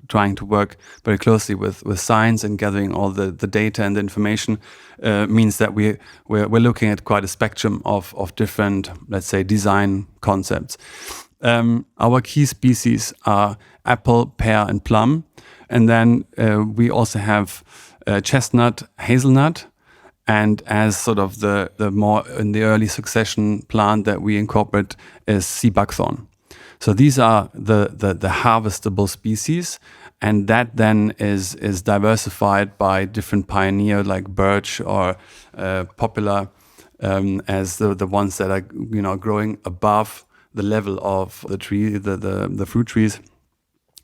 trying to work very closely with science and gathering all the data and the information means that we're looking at quite a spectrum of different, let's say, design concepts. Our key species are apple, pear, and plum, and then we also have chestnut, hazelnut, and as sort of the more in the early succession plant that we incorporate is sea buckthorn. So these are the harvestable species, and that then is diversified by different pioneer like birch or poplar as the ones that are growing above the level of the tree, the fruit trees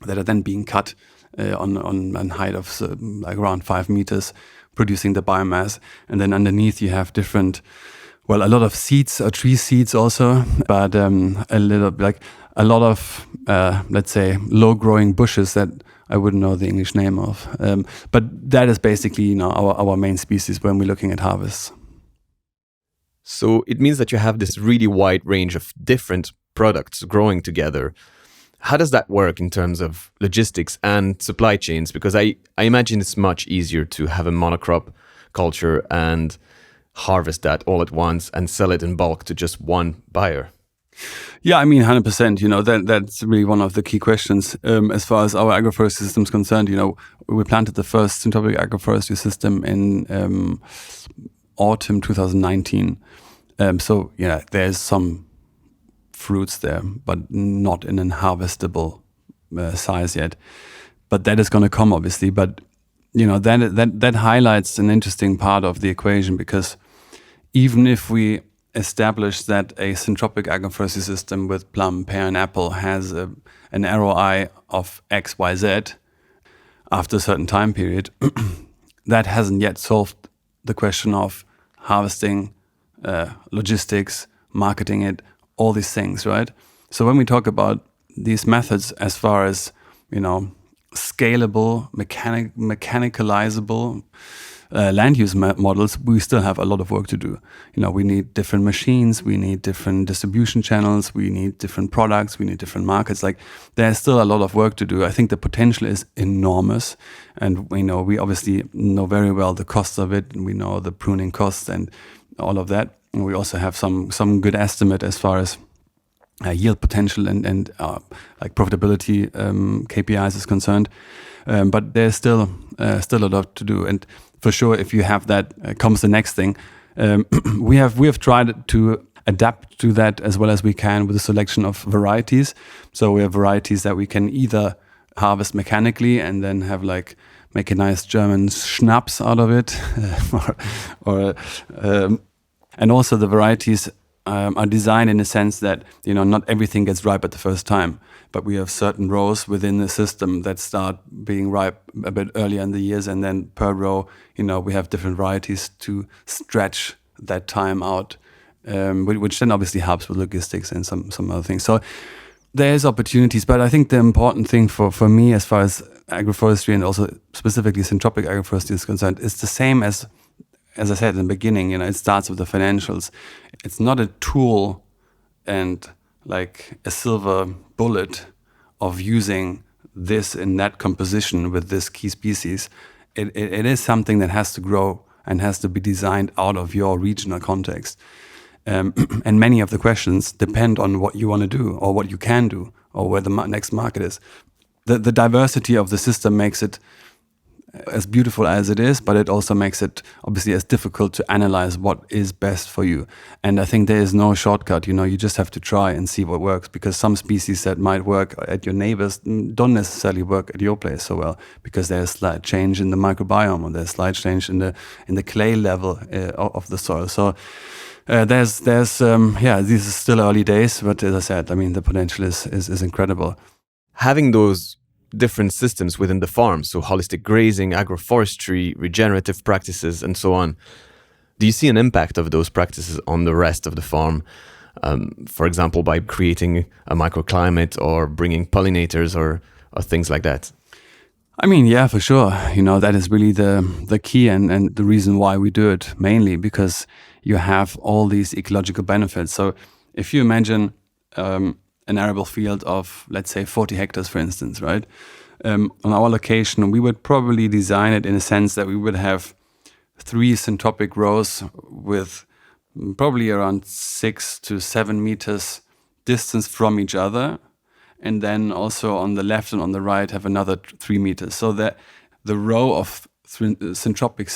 that are then being cut on a height of like around 5 meters, producing the biomass. And then underneath you have different, a lot of seeds or tree seeds also, but a lot of let's say low growing bushes that I wouldn't know the English name of. But that is basically our main species when we're looking at harvests. So it means that you have this really wide range of different products growing together. How does that work in terms of logistics and supply chains? Because I imagine it's much easier to have a monocrop culture and harvest that all at once and sell it in bulk to just one buyer. Yeah, I mean, 100%. That's really one of the key questions. As far as our agroforestry system is concerned, we planted the first syntropic agroforestry system in autumn 2019. So there's some fruits there, but not in an harvestable size yet. But that is going to come, obviously. But that highlights an interesting part of the equation, because even if we establish that a syntropic agroforestry system with plum, pear, and apple has an ROI of X, Y, Z after a certain time period, that hasn't yet solved the question of harvesting, logistics, marketing it, all these things, right? So when we talk about these methods as far as, scalable, mechanicalizable land use models, we still have a lot of work to do. We need different machines, we need different distribution channels, we need different products, we need different markets. Like, there's still a lot of work to do. I think the potential is enormous, and we obviously know very well the costs of it, and we know the pruning costs and all of that. And we also have some good estimate as far as yield potential and like profitability KPIs is concerned, but there's still a lot to do. And for sure, if you have that, comes the next thing. We have tried to adapt to that as well as we can with a selection of varieties. So we have varieties that we can either harvest mechanically and then have make a nice German schnapps out of it, and also the varieties are designed in a sense that not everything gets ripe at the first time, but we have certain rows within the system that start being ripe a bit earlier in the years, and then per row, we have different varieties to stretch that time out, which then obviously helps with logistics and some other things. So there's opportunities, but I think the important thing for me as far as agroforestry and also specifically syntropic agroforestry is concerned is the same as I said in the beginning. It starts with the financials. It's not a tool and like a silver bullet of using this in that composition with this key species. It is something that has to grow and has to be designed out of your regional context. And many of the questions depend on what you want to do or what you can do or where the next market is. The diversity of the system makes it as beautiful as it is, but it also makes it obviously as difficult to analyze what is best for you. And I think there is no shortcut. You just have to try and see what works, because some species that might work at your neighbors don't necessarily work at your place so well, because there's slight change in the microbiome or there's slight change in the clay level of the soil. So these are still early days, but as I said, the potential is incredible. Having those different systems within the farm, so holistic grazing, agroforestry, regenerative practices, and so on, do you see an impact of those practices on the rest of the farm? For example, by creating a microclimate or bringing pollinators or things like that? Yeah, for sure. That is really the key and the reason why we do it, mainly because you have all these ecological benefits. So if you imagine an arable field of, let's say, 40 hectares, for instance, right? On our location, we would probably design it in a sense that we would have 3 syntropic rows with probably around 6 to 7 meters distance from each other. And then also on the left and on the right have another 3 meters. So that the row of 3 syntropic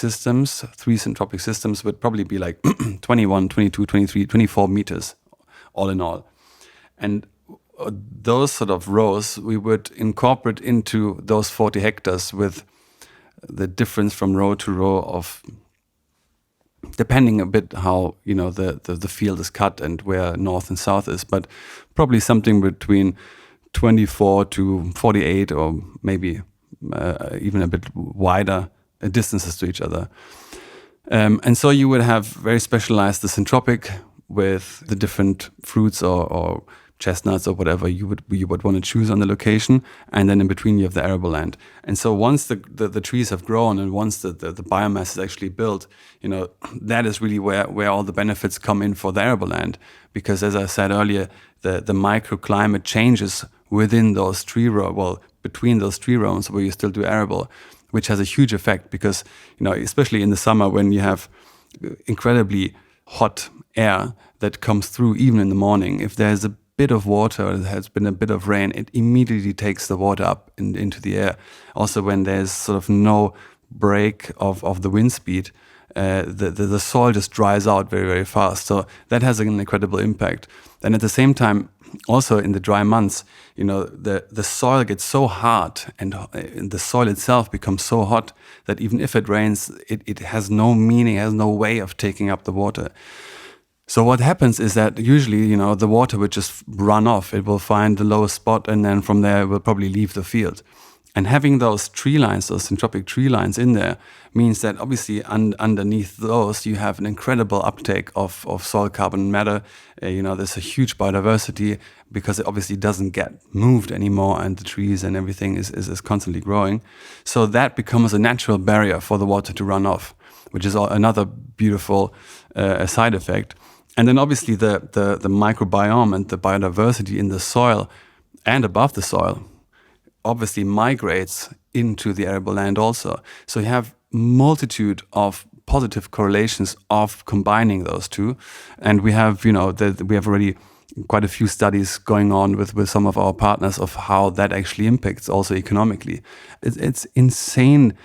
systems would probably be like 21, 22, 23, 24 meters all in all. And those sort of rows we would incorporate into those 40 hectares with the difference from row to row of, depending a bit how the field is cut and where north and south is, but probably something between 24 to 48 or maybe even a bit wider distances to each other. And so you would have very specialized the syntropic with the different fruits or chestnuts or whatever you would want to choose on the location, and then in between you have the arable land. And so once the trees have grown and once the biomass is actually built, that is really where all the benefits come in for the arable land. Because as I said earlier, the microclimate changes within those between those tree rows where you still do arable, which has a huge effect because, especially in the summer when you have incredibly hot air that comes through even in the morning. If there's a bit of water, or there has been a bit of rain, it immediately takes the water up into the air. Also, when there's sort of no break of the wind speed, the soil just dries out very, very fast. So that has an incredible impact. And at the same time, also in the dry months, the soil gets so hard and the soil itself becomes so hot that even if it rains, it has no meaning, has no way of taking up the water. So what happens is that usually, the water would just run off. It will find the lowest spot, and then from there it will probably leave the field. And having those tree lines, those syntropic tree lines in there, means that obviously underneath those you have an incredible uptake of soil carbon matter. There's a huge biodiversity because it obviously doesn't get moved anymore, and the trees and everything is constantly growing. So that becomes a natural barrier for the water to run off, which is another beautiful side effect. And then obviously the microbiome and the biodiversity in the soil and above the soil obviously migrates into the arable land also. So you have multitude of positive correlations of combining those two. And we have, we have already quite a few studies going on with some of our partners of how that actually impacts also economically. It's insane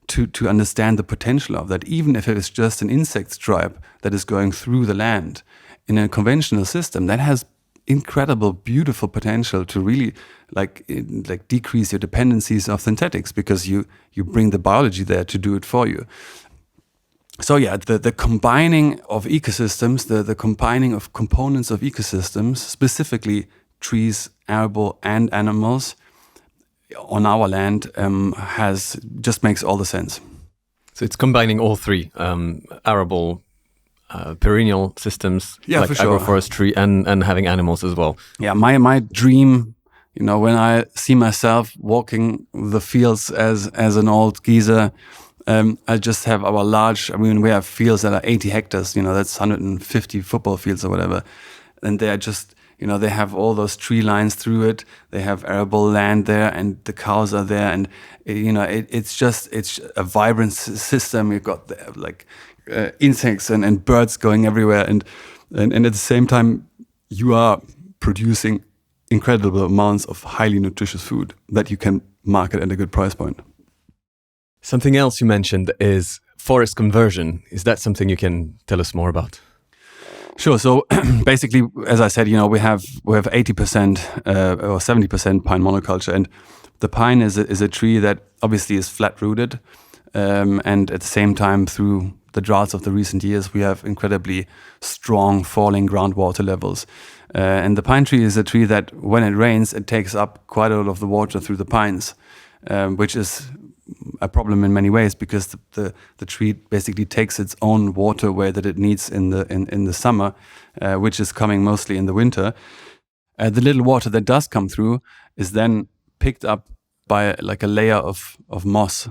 to understand the potential of that, even if it is just an insect stripe that is going through the land. In a conventional system, that has incredible, beautiful potential to really like decrease your dependencies of synthetics, because you bring the biology there to do it for you. So yeah, the combining of ecosystems, the combining of components of ecosystems, specifically trees, arable and animals on our land just makes all the sense. So it's combining all three, arable, perennial systems, like agroforestry and having animals as well. Yeah, my dream, when I see myself walking the fields as an old geezer, I just have our we have fields that are 80 hectares, that's 150 football fields or whatever. And they are just, they have all those tree lines through it. They have arable land there and the cows are there. And, it's a vibrant system. You've got insects and birds going everywhere. And at the same time, you are producing incredible amounts of highly nutritious food that you can market at a good price point. Something else you mentioned is forest conversion. Is that something you can tell us more about? Sure. So basically, as I said, we have 80% or 70% pine monoculture, and the pine is a tree that obviously is flat rooted, and at the same time, through the droughts of the recent years, we have incredibly strong falling groundwater levels. And the pine tree is a tree that, when it rains, it takes up quite a lot of the water through the pines, which is a problem in many ways, because the tree basically takes its own water away that it needs in the summer, which is coming mostly in the winter. The little water that does come through is then picked up by a layer of moss.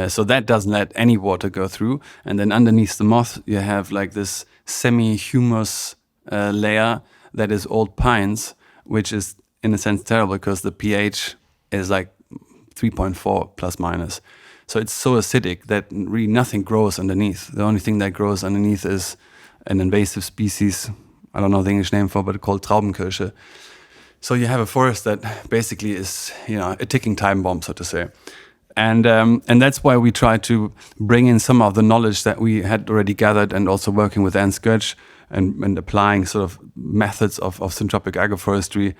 So that doesn't let any water go through. And then underneath the moss, you have this semi-humus layer that is old pines, which is in a sense terrible because the pH is 3.4 plus minus. So it's so acidic that really nothing grows underneath. The only thing that grows underneath is an invasive species, I don't know the English name for, but called Traubenkirsche. So you have a forest that basically is, a ticking time bomb, so to say. And that's why we try to bring in some of the knowledge that we had already gathered, and also working with Ernst Götsch and applying sort of methods of syntropic agroforestry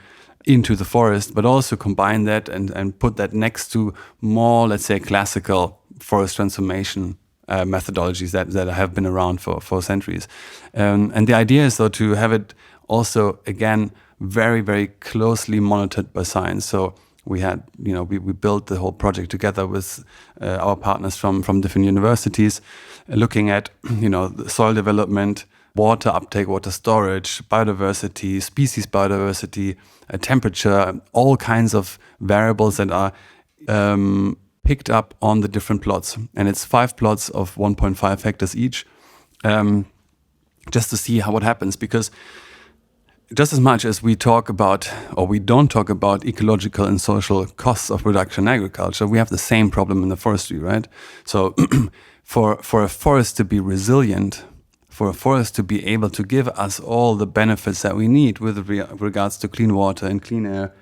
into the forest, but also combine that and put that next to more, let's say, classical forest transformation methodologies that have been around for centuries. And the idea is, though, to have it also, again, very, very closely monitored by science. So we had, we built the whole project together with our partners from different universities, looking at, the soil development, water uptake, water storage, biodiversity, species biodiversity, temperature, all kinds of variables that are picked up on the different plots. And it's 5 plots of 1.5 hectares each, just to see what happens. Because just as much as we talk about, or we don't talk about, ecological and social costs of production in agriculture, we have the same problem in the forestry, right? So for a forest to be resilient, for a forest to be able to give us all the benefits that we need with regards to clean water and clean air,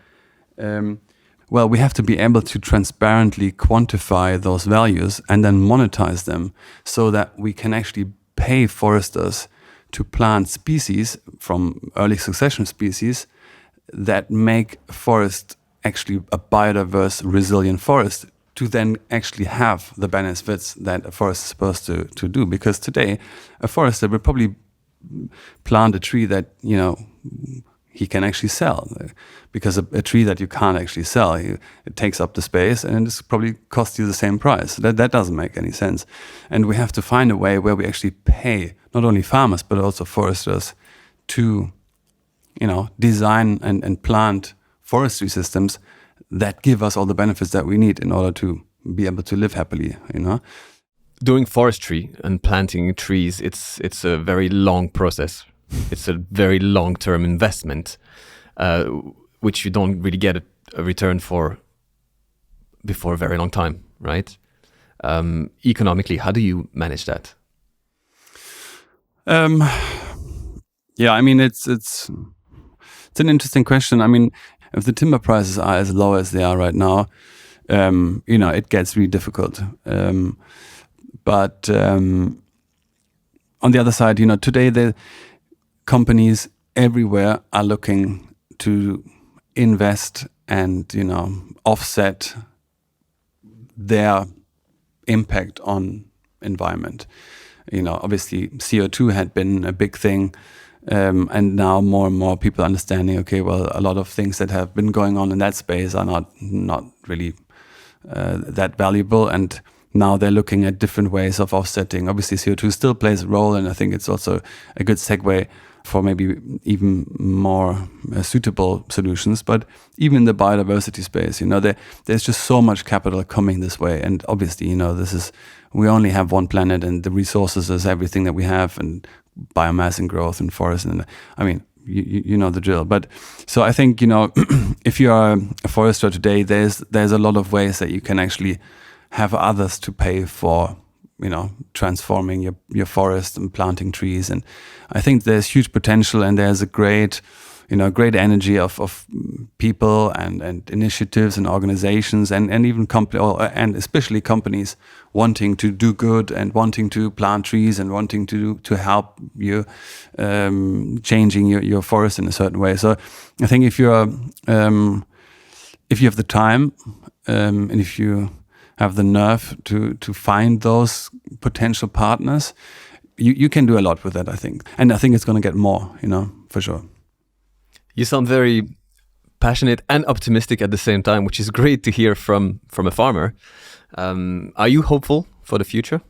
well, we have to be able to transparently quantify those values and then monetize them so that we can actually pay foresters to plant species from early succession species that make forest actually a biodiverse, resilient forest to then actually have the benefits that a forest is supposed to do. Because today, a forester will probably plant a tree that, you know, he can actually sell, because a tree that you can't actually sell, it takes up the space and it probably costs you the same price. That doesn't make any sense. And we have to find a way where we actually pay not only farmers but also foresters to, you know, design and plant forestry systems that give us all the benefits that we need in order to be able to live happily, you know. Doing forestry and planting trees, it's a very long process. It's a very long-term investment, which you don't really get a return for before a very long time, right? Economically, how do you manage that? Yeah, I mean, it's an interesting question. I mean, if the timber prices are as low as they are right now, you know, it gets really difficult. But on the other side, you know, today the companies everywhere are looking to invest and, you know, offset their impact on environment. You know, obviously CO2 had been a big thing, and now more and more people are understanding, okay, well, a lot of things that have been going on in that space are not really that valuable, and now they're looking at different ways of offsetting. Obviously CO2 still plays a role, and I think it's also a good segue for maybe even more suitable solutions. But even in the biodiversity space, you know, there's just so much capital coming this way. And obviously, you know, we only have one planet, and the resources is everything that we have, and biomass and growth and forest. And I mean, you know the drill. But so I think, you know, if you are a forester today, there's a lot of ways that you can actually have others to pay for, you know, transforming your forest and planting trees. And I think there's huge potential, and there's a great great energy of people and initiatives and organizations and even and especially companies wanting to do good and wanting to plant trees and wanting to help you changing your forest in a certain way. So I think if you have the time and if you have the nerve to find those potential partners, you can do a lot with that, I think. And I think it's going to get more, for sure. You sound very passionate and optimistic at the same time, which is great to hear from a farmer. Are you hopeful for the future?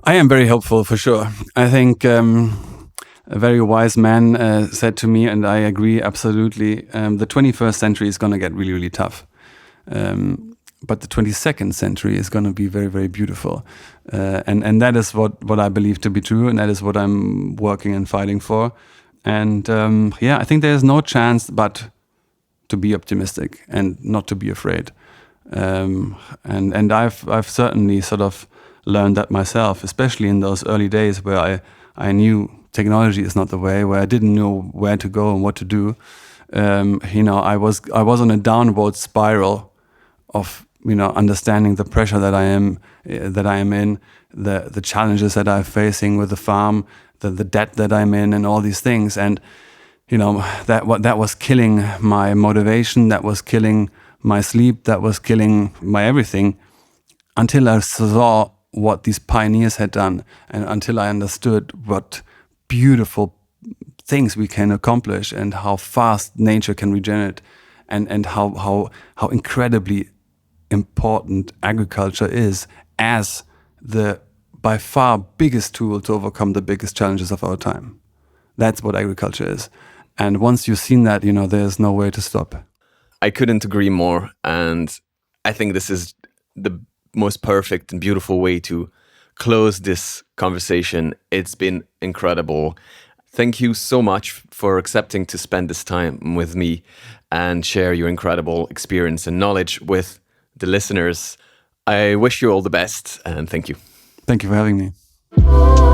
I am very hopeful, for sure. I think a very wise man said to me, and I agree absolutely, the 21st century is going to get really, really tough. But the 22nd century is going to be very, very beautiful. And that is what I believe to be true, and that is what I'm working and fighting for. And I think there's no chance but to be optimistic and not to be afraid. And I've certainly sort of learned that myself, especially in those early days where I knew technology is not the way, where I didn't know where to go and what to do. I was on a downward spiral of understanding the pressure that I am in, the challenges that I'm facing with the farm, the debt that I'm in, and all these things. And that was killing my motivation, that was killing my sleep, that was killing my everything, until I saw what these pioneers had done, and until I understood what beautiful things we can accomplish and how fast nature can regenerate, and how incredibly important agriculture is as the by far biggest tool to overcome the biggest challenges of our time. That's what agriculture is. And once you've seen that, there's no way to stop. I couldn't agree more. And I think this is the most perfect and beautiful way to close this conversation. It's been incredible. Thank you so much for accepting to spend this time with me and share your incredible experience and knowledge with the listeners. I wish you all the best, and thank you. Thank you for having me.